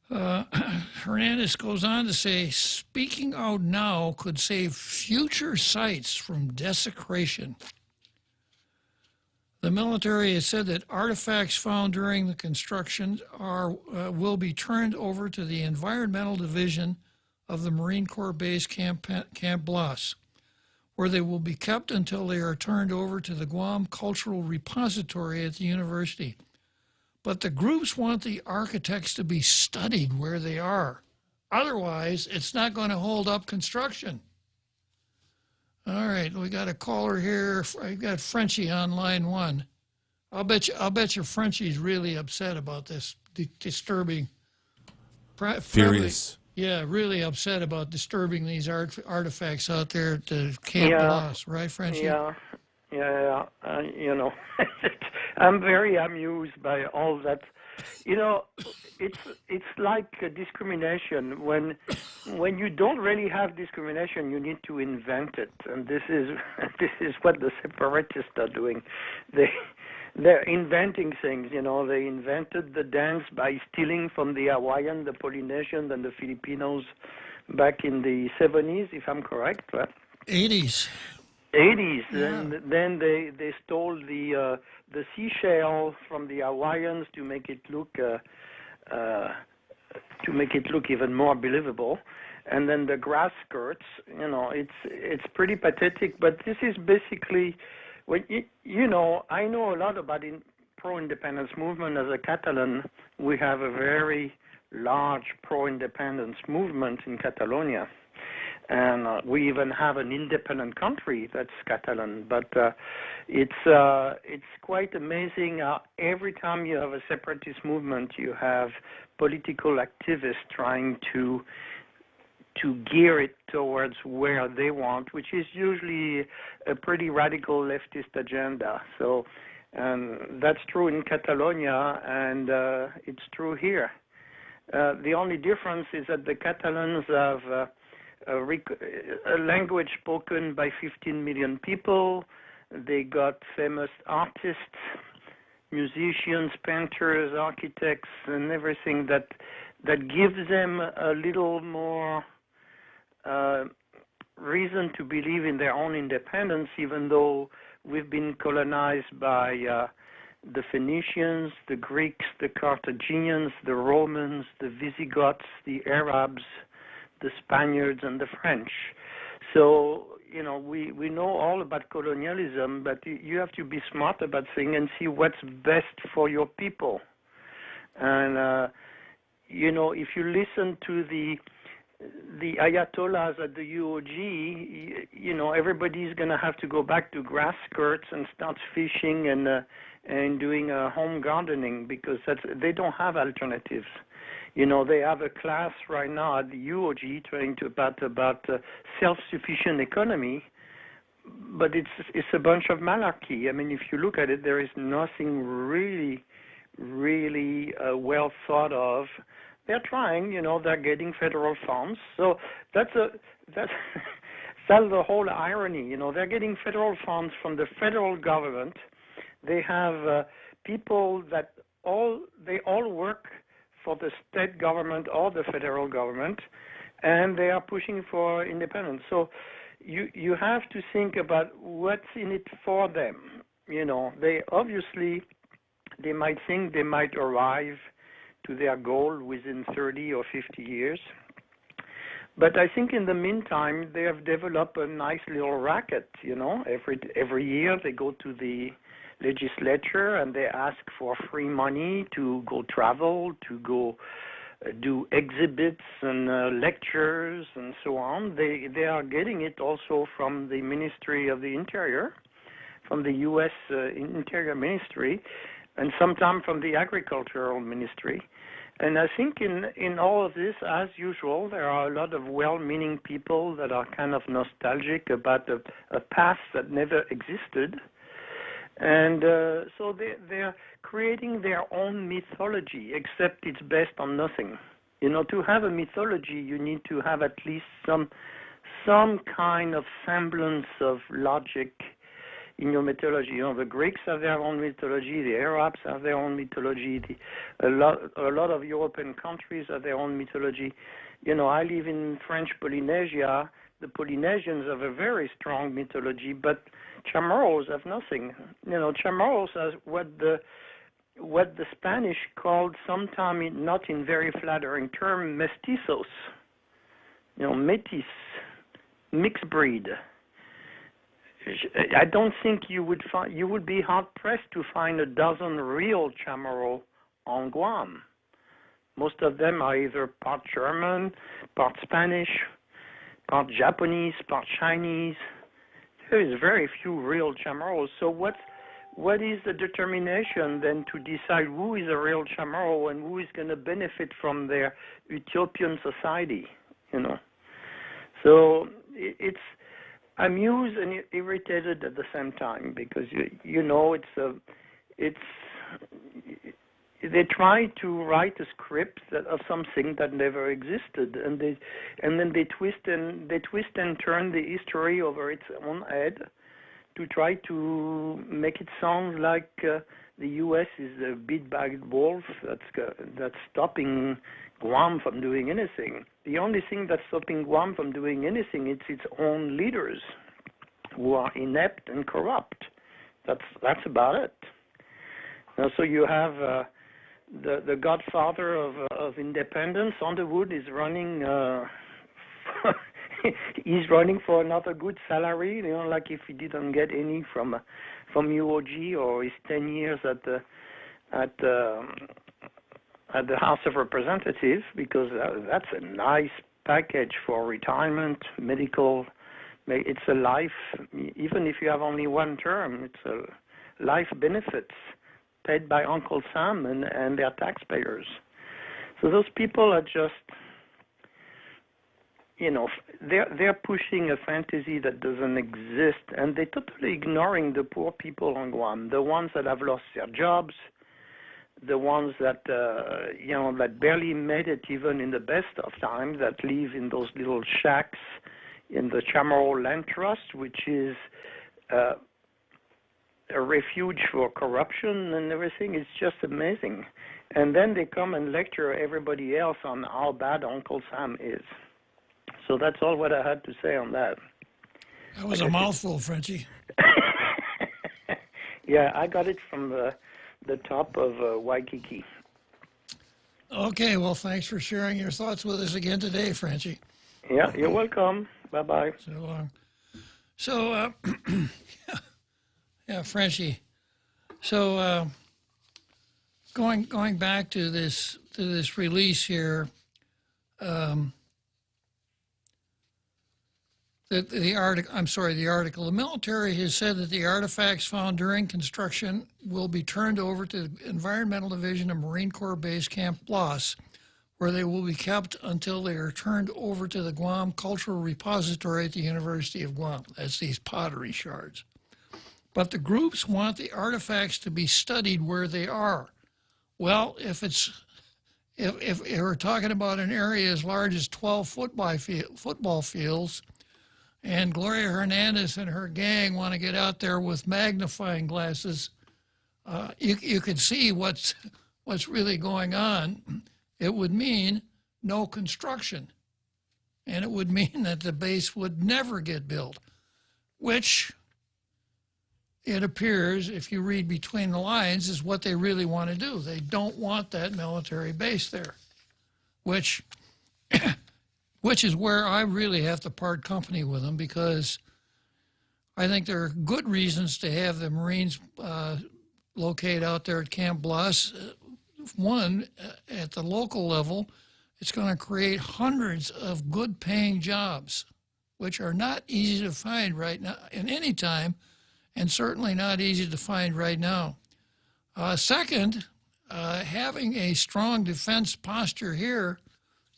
Hernandez goes on to say, speaking out now could save future sites from desecration. The military has said that artifacts found during the construction will be turned over to the Environmental Division of the Marine Corps Base Camp Bloss, where they will be kept until they are turned over to the Guam Cultural Repository at the university. But the groups want the architects to be studied where they are. Otherwise, it's not going to hold up construction. All right, we got a caller here. I got Frenchie on line one. I'll bet you Frenchie's really upset about this disturbing. Furious. Yeah, really upset about disturbing these artifacts out there at the Camp Bloss, right, Frenchie? Yeah. I'm very amused by all that. It's like a discrimination. When you don't really have discrimination, you need to invent it, and this is what the separatists are doing. They're inventing things, you know. They invented the dance by stealing from the Hawaiian, the Polynesian, and the Filipinos back in the 70s, if I'm correct. Right? 80s. 80s. Yeah. And then they stole the seashell from the Hawaiians to make it look even more believable. And then the grass skirts, you know, it's pretty pathetic. But this is basically, you know, I know a lot about pro-independence movement. As a Catalan, we have a very large pro-independence movement in Catalonia. And we even have an independent country that's Catalan. But it's quite amazing how every time you have a separatist movement, you have political activists trying to gear it towards where they want, which is usually a pretty radical leftist agenda. So, and that's true in Catalonia, and it's true here. The only difference is that the Catalans have a language spoken by 15 million people. They got famous artists, musicians, painters, architects, and everything that gives them a little more reason to believe in their own independence, even though we've been colonized by the Phoenicians, the Greeks, the Carthaginians, the Romans, the Visigoths, the Arabs, the Spaniards, and the French. So, you know, we know all about colonialism, but you have to be smart about things and see what's best for your people. And, you know, if you listen to the Ayatollahs at the UOG, you know, everybody's going to have to go back to grass skirts and start fishing and doing home gardening, because they don't have alternatives. You know, they have a class right now at the UOG trying to about self-sufficient economy, but it's a bunch of malarkey. I mean, if you look at it, there is nothing really well thought of. They're trying, you know, they're getting federal funds. So that's the whole irony. You know, they're getting federal funds from the federal government. They have people that they all work for the state government or the federal government, and they are pushing for independence. So you have to think about what's in it for them. You know, they might think they might arrive to their goal within 30 or 50 years. But I think in the meantime, they have developed a nice little racket, you know. Every year they go to the legislature and they ask for free money to go travel, to go do exhibits and lectures and so on. They are getting it also from the Ministry of the Interior, from the U.S. Interior Ministry, and sometimes from the Agricultural Ministry. And I think in all of this, as usual, there are a lot of well-meaning people that are kind of nostalgic about a past that never existed. And so they're creating their own mythology, except it's based on nothing. You know, to have a mythology, you need to have at least some kind of semblance of logic in your mythology. You know, the Greeks have their own mythology, the Arabs have their own mythology, a lot of European countries have their own mythology. You know, I live in French Polynesia. The Polynesians have a very strong mythology, but Chamorros have nothing. You know, Chamorros are what the Spanish called, sometimes not in very flattering term, mestizos. You know, métis, mixed breed. I don't think you would be hard pressed to find a dozen real Chamorro on Guam. Most of them are either part German, part Spanish, part Japanese, part Chinese. There is very few real Chamorros. So what is the determination then to decide who is a real Chamorro and who is going to benefit from their utopian society? You know, so it's amused and irritated at the same time, because you know they try to write a script of something that never existed, and then they twist and turn the history over its own head to try to make it sound like the U.S. is a big-bagged wolf that's stopping Guam from doing anything. The only thing that's stopping Guam from doing anything is its own leaders, who are inept and corrupt. That's about it. Now, so you have the godfather of independence. Underwood is running. He's running for another good salary. Like if he didn't get any from UOG or his 10 years at the House of Representatives, because that's a nice package for retirement, medical. It's a life, even if you have only one term, it's a life benefits paid by Uncle Sam and their taxpayers. So those people are just, they're pushing a fantasy that doesn't exist, and they're totally ignoring the poor people on Guam, the ones that have lost their jobs, the ones that, that barely made it even in the best of times, that live in those little shacks in the Chamorro Land Trust, which is a refuge for corruption and everything. It's just amazing. And then they come and lecture everybody else on how bad Uncle Sam is. So that's all what I had to say on that. That was a mouthful, Frenchie. Yeah, I got it from the top of Waikiki. Okay, well, thanks for sharing your thoughts with us again today, Frenchie. Yeah, you're welcome. Bye-bye. So long. So, yeah, Frenchie. So, going back to this release here, the article. The military has said that the artifacts found during construction will be turned over to the Environmental Division of Marine Corps Base Camp Bloss, where they will be kept until they are turned over to the Guam Cultural Repository at the University of Guam. That's these pottery shards. But the groups want the artifacts to be studied where they are. Well, if we're talking about an area as large as 12 football fields, and Gloria Hernandez and her gang want to get out there with magnifying glasses, you could see what's really going on. It would mean no construction, and it would mean that the base would never get built, which it appears, if you read between the lines, is what they really want to do. They don't want that military base there, which is where I really have to part company with them, because I think there are good reasons to have the Marines locate out there at Camp Bloss. One, at the local level, it's going to create hundreds of good-paying jobs, which are not easy to find right now in any time, and certainly not easy to find right now. Second, having a strong defense posture here,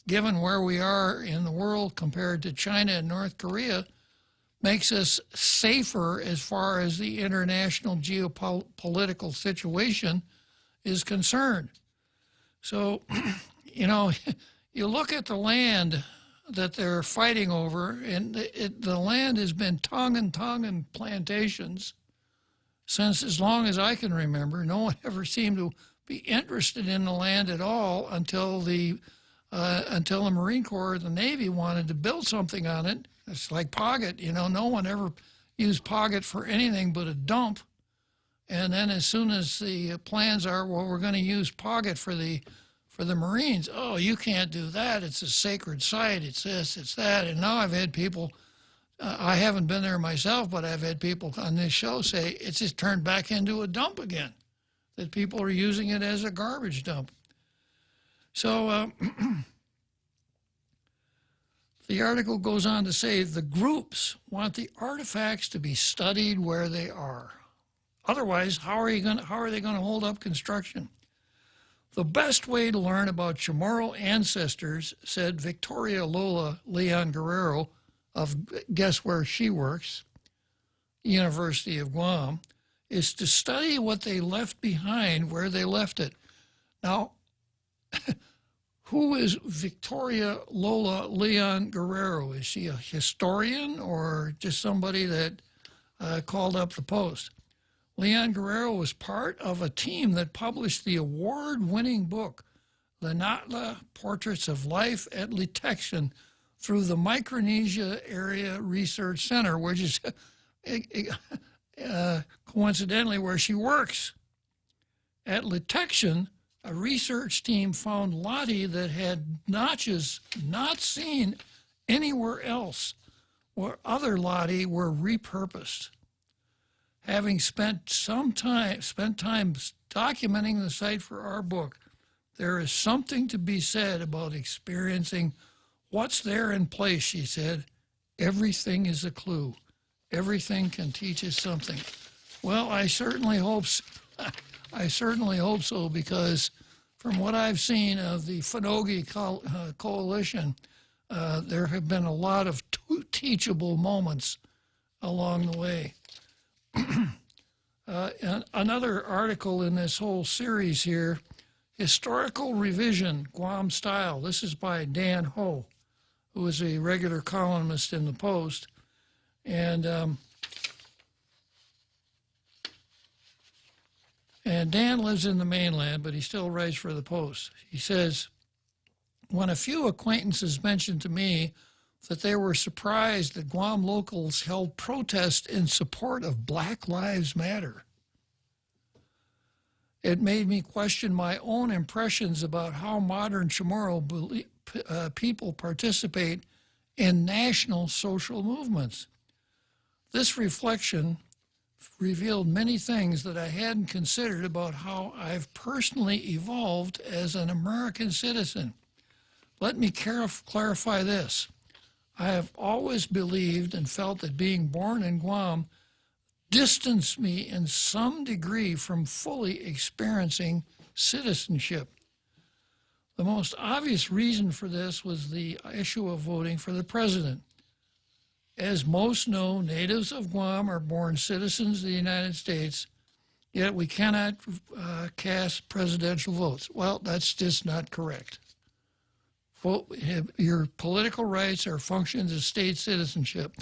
given where we are in the world compared to China and North Korea, makes us safer as far as the international geopolitical situation is concerned. So, you look at the land that they're fighting over, and the land has been Tongan plantations since as long as I can remember. No one ever seemed to be interested in the land at all until the Marine Corps or the Navy wanted to build something on it. It's like Pocket, no one ever used Pocket for anything but a dump. And then as soon as the plans are, well, we're going to use Pocket for the Marines. Oh, you can't do that. It's a sacred site. It's this, it's that. And now I've had people, I haven't been there myself, but I've had people on this show say it's just turned back into a dump again, that people are using it as a garbage dump. So the article goes on to say the groups want the artifacts to be studied where they are. Otherwise, how are they going to hold up construction? The best way to learn about Chamorro ancestors, said Victoria Lola Leon Guerrero of, guess where she works, University of Guam, is to study what they left behind where they left it. Now, who is Victoria Lola Leon Guerrero? Is she a historian or just somebody that called up the Post? Leon Guerrero was part of a team that published the award-winning book, Lenatla Portraits of Life at Litection, through the Micronesia Area Research Center, which is coincidentally where she works. At Litection, a research team found Lottie that had notches not seen anywhere else, where other Lottie were repurposed. Having spent time documenting the site for our book, there is something to be said about experiencing what's there in place, she said. Everything is a clue. Everything can teach us something. Well, I certainly hope so. I certainly hope so, because from what I've seen of the Finogi Coalition, there have been a lot of teachable moments along the way. Another article in this whole series here, Historical Revision, Guam Style. This is by Dan Ho, who is a regular columnist in the Post. And Dan lives in the mainland, but he still writes for the Post. He says, when a few acquaintances mentioned to me that they were surprised that Guam locals held protests in support of Black Lives Matter, it made me question my own impressions about how modern Chamorro people participate in national social movements. This reflection revealed many things that I hadn't considered about how I've personally evolved as an American citizen. Let me clarify this. I have always believed and felt that being born in Guam distanced me in some degree from fully experiencing citizenship. The most obvious reason for this was the issue of voting for the president. As most know, natives of Guam are born citizens of the United States, yet we cannot cast presidential votes. Well, that's just not correct. Your political rights are functions of state citizenship.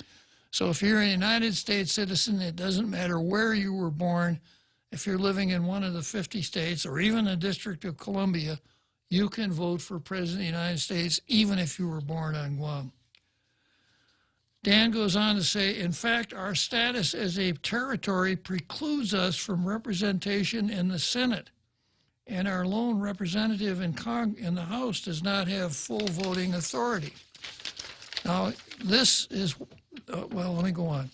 So if you're a United States citizen, it doesn't matter where you were born. If you're living in one of the 50 states or even the District of Columbia, you can vote for President of the United States even if you were born on Guam. Dan goes on to say, in fact, our status as a territory precludes us from representation in the Senate, and our lone representative in the House does not have full voting authority. Now, this is, well, let me go on.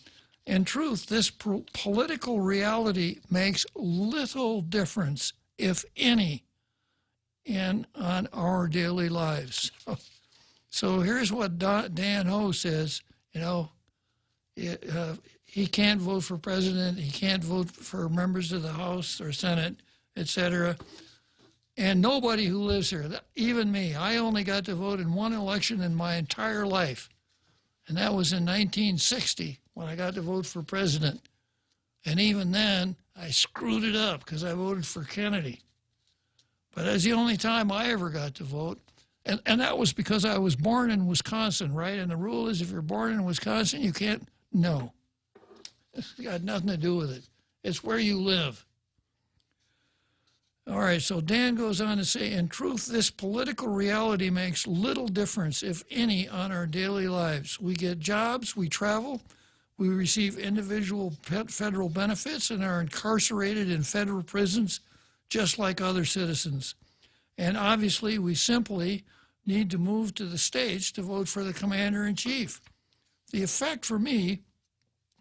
In truth, this political reality makes little difference, if any, on our daily lives. So here's what Dan Ho says. You know, he can't vote for president, he can't vote for members of the House or Senate, etc. And nobody who lives here, even me, I only got to vote in one election in my entire life. And that was in 1960 when I got to vote for president. And even then, I screwed it up because I voted for Kennedy. But that's the only time I ever got to vote. And that was because I was born in Wisconsin, right? And the rule is if you're born in Wisconsin, you can't, no. It's got nothing to do with it. It's where you live. All right, so Dan goes on to say, in truth, this political reality makes little difference, if any, on our daily lives. We get jobs, we travel, we receive individual federal benefits and are incarcerated in federal prisons just like other citizens. And obviously, we simply need to move to the states to vote for the commander-in-chief. The effect for me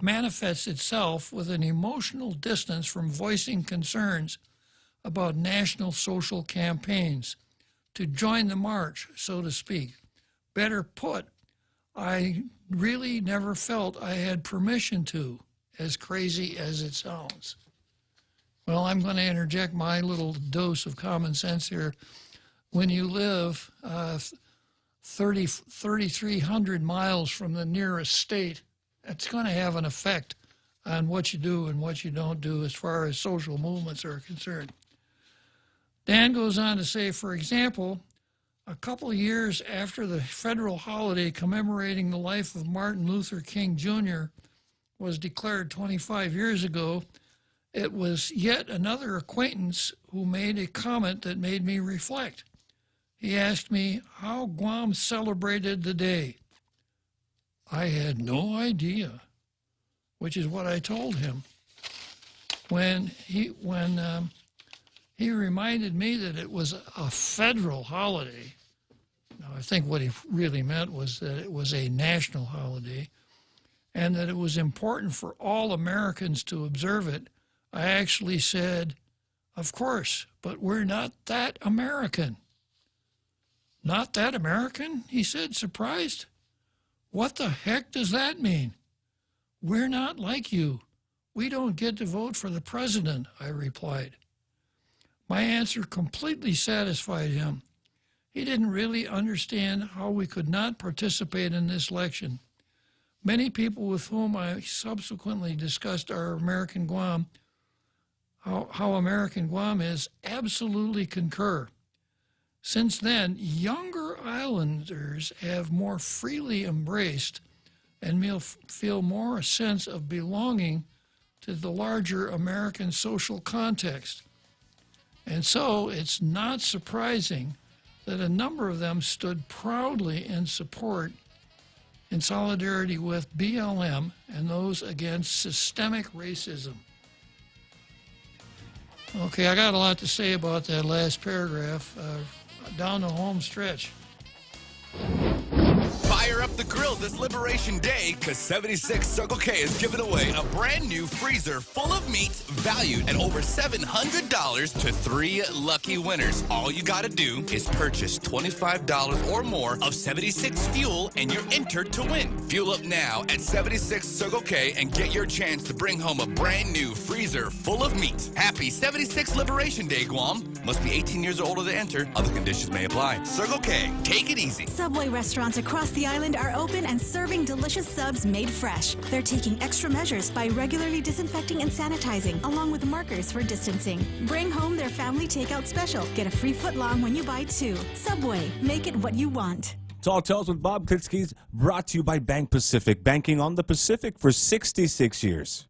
manifests itself with an emotional distance from voicing concerns about national social campaigns, to join the march, so to speak. Better put, I really never felt I had permission to, as crazy as it sounds. Well, I'm going to interject my little dose of common sense here. When you live 3,300 miles from the nearest state, it's going to have an effect on what you do and what you don't do as far as social movements are concerned. Dan goes on to say, for example, a couple of years after the federal holiday commemorating the life of Martin Luther King Jr. was declared 25 years ago, It was yet another acquaintance who made a comment that made me reflect. He asked me how Guam celebrated the day. I had no idea, which is what I told him. When he reminded me that it was a federal holiday. Now, I think what he really meant was that it was a national holiday and that it was important for all Americans to observe it. I actually said, of course, but we're not that American. Not that American? He said, surprised. What the heck does that mean? We're not like you. We don't get to vote for the president, I replied. My answer completely satisfied him. He didn't really understand how we could not participate in this election. Many people with whom I subsequently discussed our American Guam, how American Guam is, absolutely concur. Since then, younger islanders have more freely embraced and feel more a sense of belonging to the larger American social context. And so it's not surprising that a number of them stood proudly in support, in solidarity with BLM and those against systemic racism. Okay, I got a lot to say about that last paragraph. Down the home stretch. Fire up the grill this Liberation Day, because 76 Circle K is giving away a brand new freezer full of meats valued at over $700 to 3 lucky winners. All you got to do is purchase $25 or more of 76 fuel and you're entered to win. Fuel up now at 76 Circle K and get your chance to bring home a brand new freezer full of meat. Happy 76 Liberation Day, Guam. Must be 18 years or older to enter. Other conditions may apply. Circle K, take it easy. Subway restaurants across the island are open and serving delicious subs made fresh. They're taking extra measures by regularly disinfecting and sanitizing, along with markers for distancing. Bring home their family takeout special. Get a free footlong when you buy 2. Subway, make it what you want. Tall Tales with Bob Klitzkie is brought to you by Bank Pacific, banking on the Pacific for 66 years.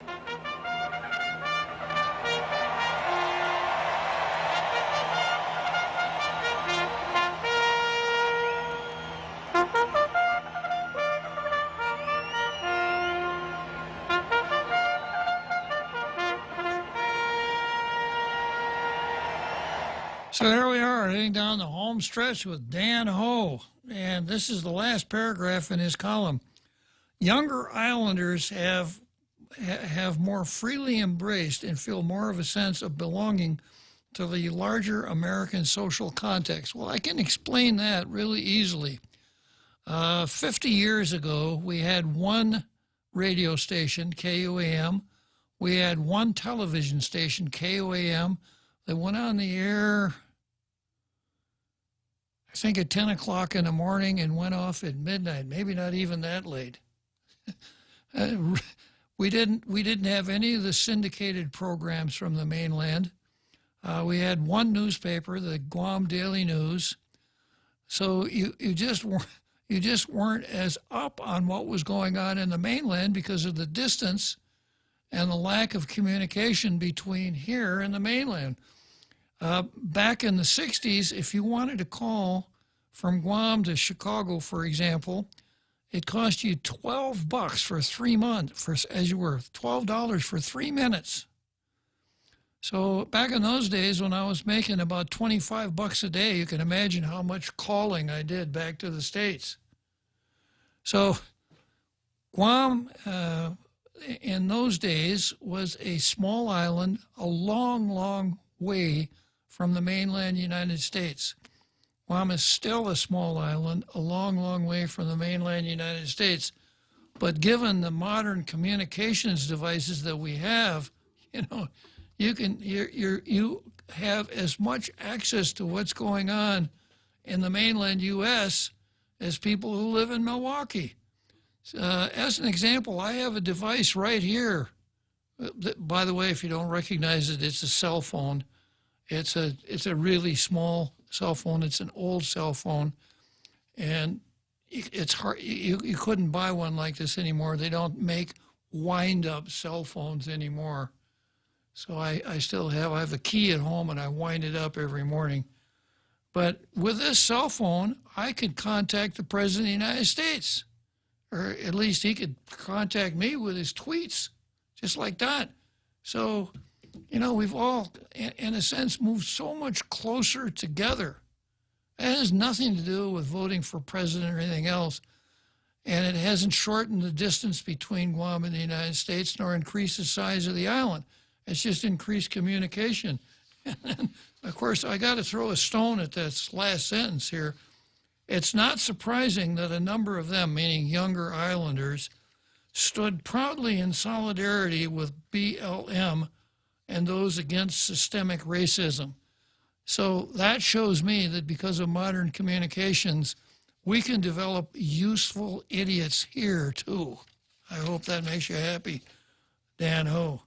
So there we are, heading down the home stretch with Dan Ho. And this is the last paragraph in his column. Younger islanders have more freely embraced and feel more of a sense of belonging to the larger American social context. Well, I can explain that really easily. 50 years ago, we had one radio station, KUAM. We had one television station, KUAM, that went on the air, I think at 10 o'clock in the morning and went off at midnight, maybe not even that late. We didn't have any of the syndicated programs from the mainland. We had one newspaper, the Guam Daily News. So you just weren't as up on what was going on in the mainland because of the distance and the lack of communication between here and the mainland. Back in the 60s, if you wanted to call from Guam to Chicago, for example, it cost you $12 for 3 months, $12 for 3 minutes. So back in those days when I was making about $25 a day, you can imagine how much calling I did back to the States. So Guam, in those days, was a small island, a long, long way from the mainland United States. Guam is still a small island, a long, long way from the mainland United States. But given the modern communications devices that we have, you have as much access to what's going on in the mainland U.S. as people who live in Milwaukee. As an example, I have a device right here. By the way, if you don't recognize it, it's a cell phone. It's a really small cell phone. It's an old cell phone, and it's hard. You couldn't buy one like this anymore. They don't make wind-up cell phones anymore. So I still have, I have a key at home and I wind it up every morning. But with this cell phone, I could contact the President of the United States. Or at least he could contact me with his tweets, just like that. So, you know, we've all, in a sense, moved so much closer together. It has nothing to do with voting for president or anything else. And it hasn't shortened the distance between Guam and the United States nor increased the size of the island. It's just increased communication. And then, of course, I got to throw a stone at this last sentence here. It's not surprising that a number of them, meaning younger islanders, stood proudly in solidarity with BLM and those against systemic racism. So that shows me that because of modern communications, we can develop useful idiots here, too. I hope that makes you happy, Dan Ho.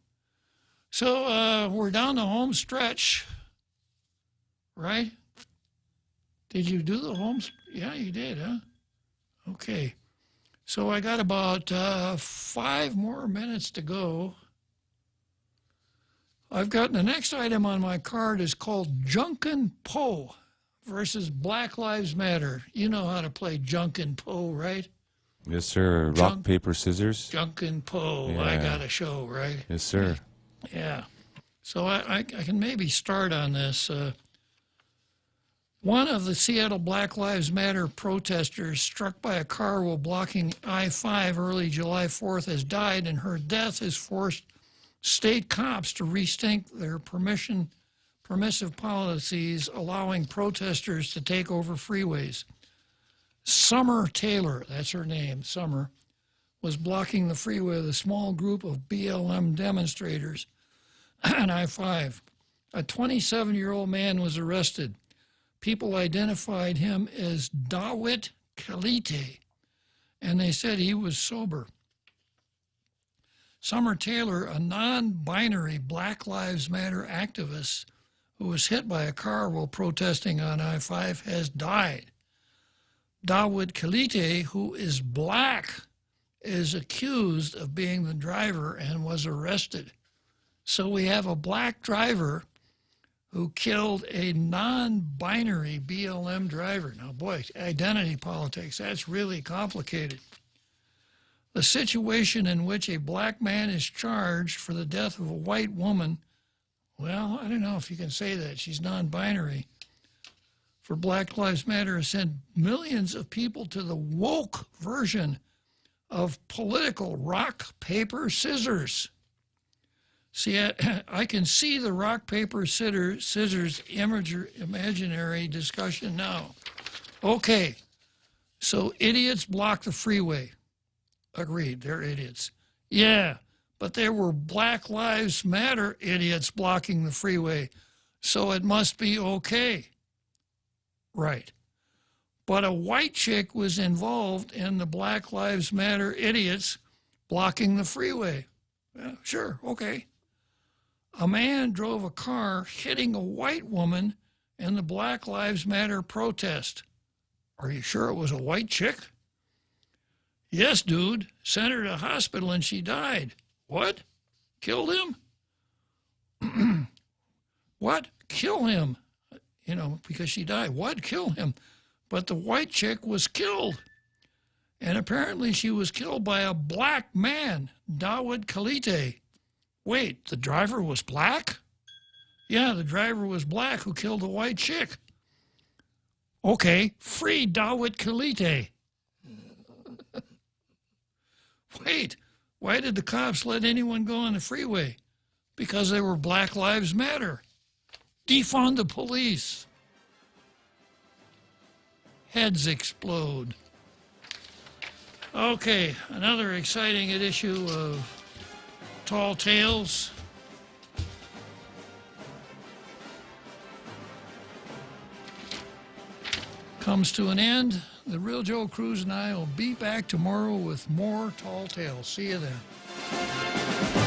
So we're down the home stretch, right? Did you do the home? Yeah, you did, huh? Okay. So I got about 5 more minutes to go. I've got the next item on my card is called Junkin Poe versus Black Lives Matter. You know how to play Junkin Poe, right? Yes, sir. Rock, paper, scissors. Junkin Poe. Yeah. I got a show, right? Yes, sir. Yeah. So I can maybe start on this. One of the Seattle Black Lives Matter protesters struck by a car while blocking I-5 early July 4th has died, and her death has forced state cops to rethink their permissive policies, allowing protesters to take over freeways. Summer Taylor, that's her name, Summer, was blocking the freeway with a small group of BLM demonstrators on I-5. A 27-year-old man was arrested. People identified him as Dawit Kalite, and they said he was sober. Summer Taylor, a non-binary Black Lives Matter activist who was hit by a car while protesting on I-5, has died. Dawit Kalite, who is black, is accused of being the driver and was arrested. So we have a black driver who killed a non-binary BLM driver. Now, boy, identity politics, that's really complicated. The situation in which a black man is charged for the death of a white woman, well, I don't know if you can say that. She's non-binary. For Black Lives Matter has sent millions of people to the woke version of political rock, paper, scissors. See, I can see the rock, paper, scissors imaginary discussion now. Okay, so idiots block the freeway. Agreed, they're idiots. Yeah, but there were Black Lives Matter idiots blocking the freeway, so it must be okay. Right. But a white chick was involved in the Black Lives Matter idiots blocking the freeway. Yeah, sure, okay. A man drove a car hitting a white woman in the Black Lives Matter protest. Are you sure it was a white chick? Yes, dude. Sent her to the hospital and she died. What? Killed him? What? Kill him. You know, because she died. What? Kill him. But the white chick was killed. And apparently she was killed by a black man, Dawit Kalite. Wait, the driver was black? Yeah, the driver was black who killed the white chick. Okay, free Dawit Kalite. Wait, why did the cops let anyone go on the freeway? Because they were Black Lives Matter. Defund the police. Heads explode. Okay, another exciting issue of Tall Tales. Comes to an end. The Real Joe Cruz and I will be back tomorrow with more Tall Tales. See you then.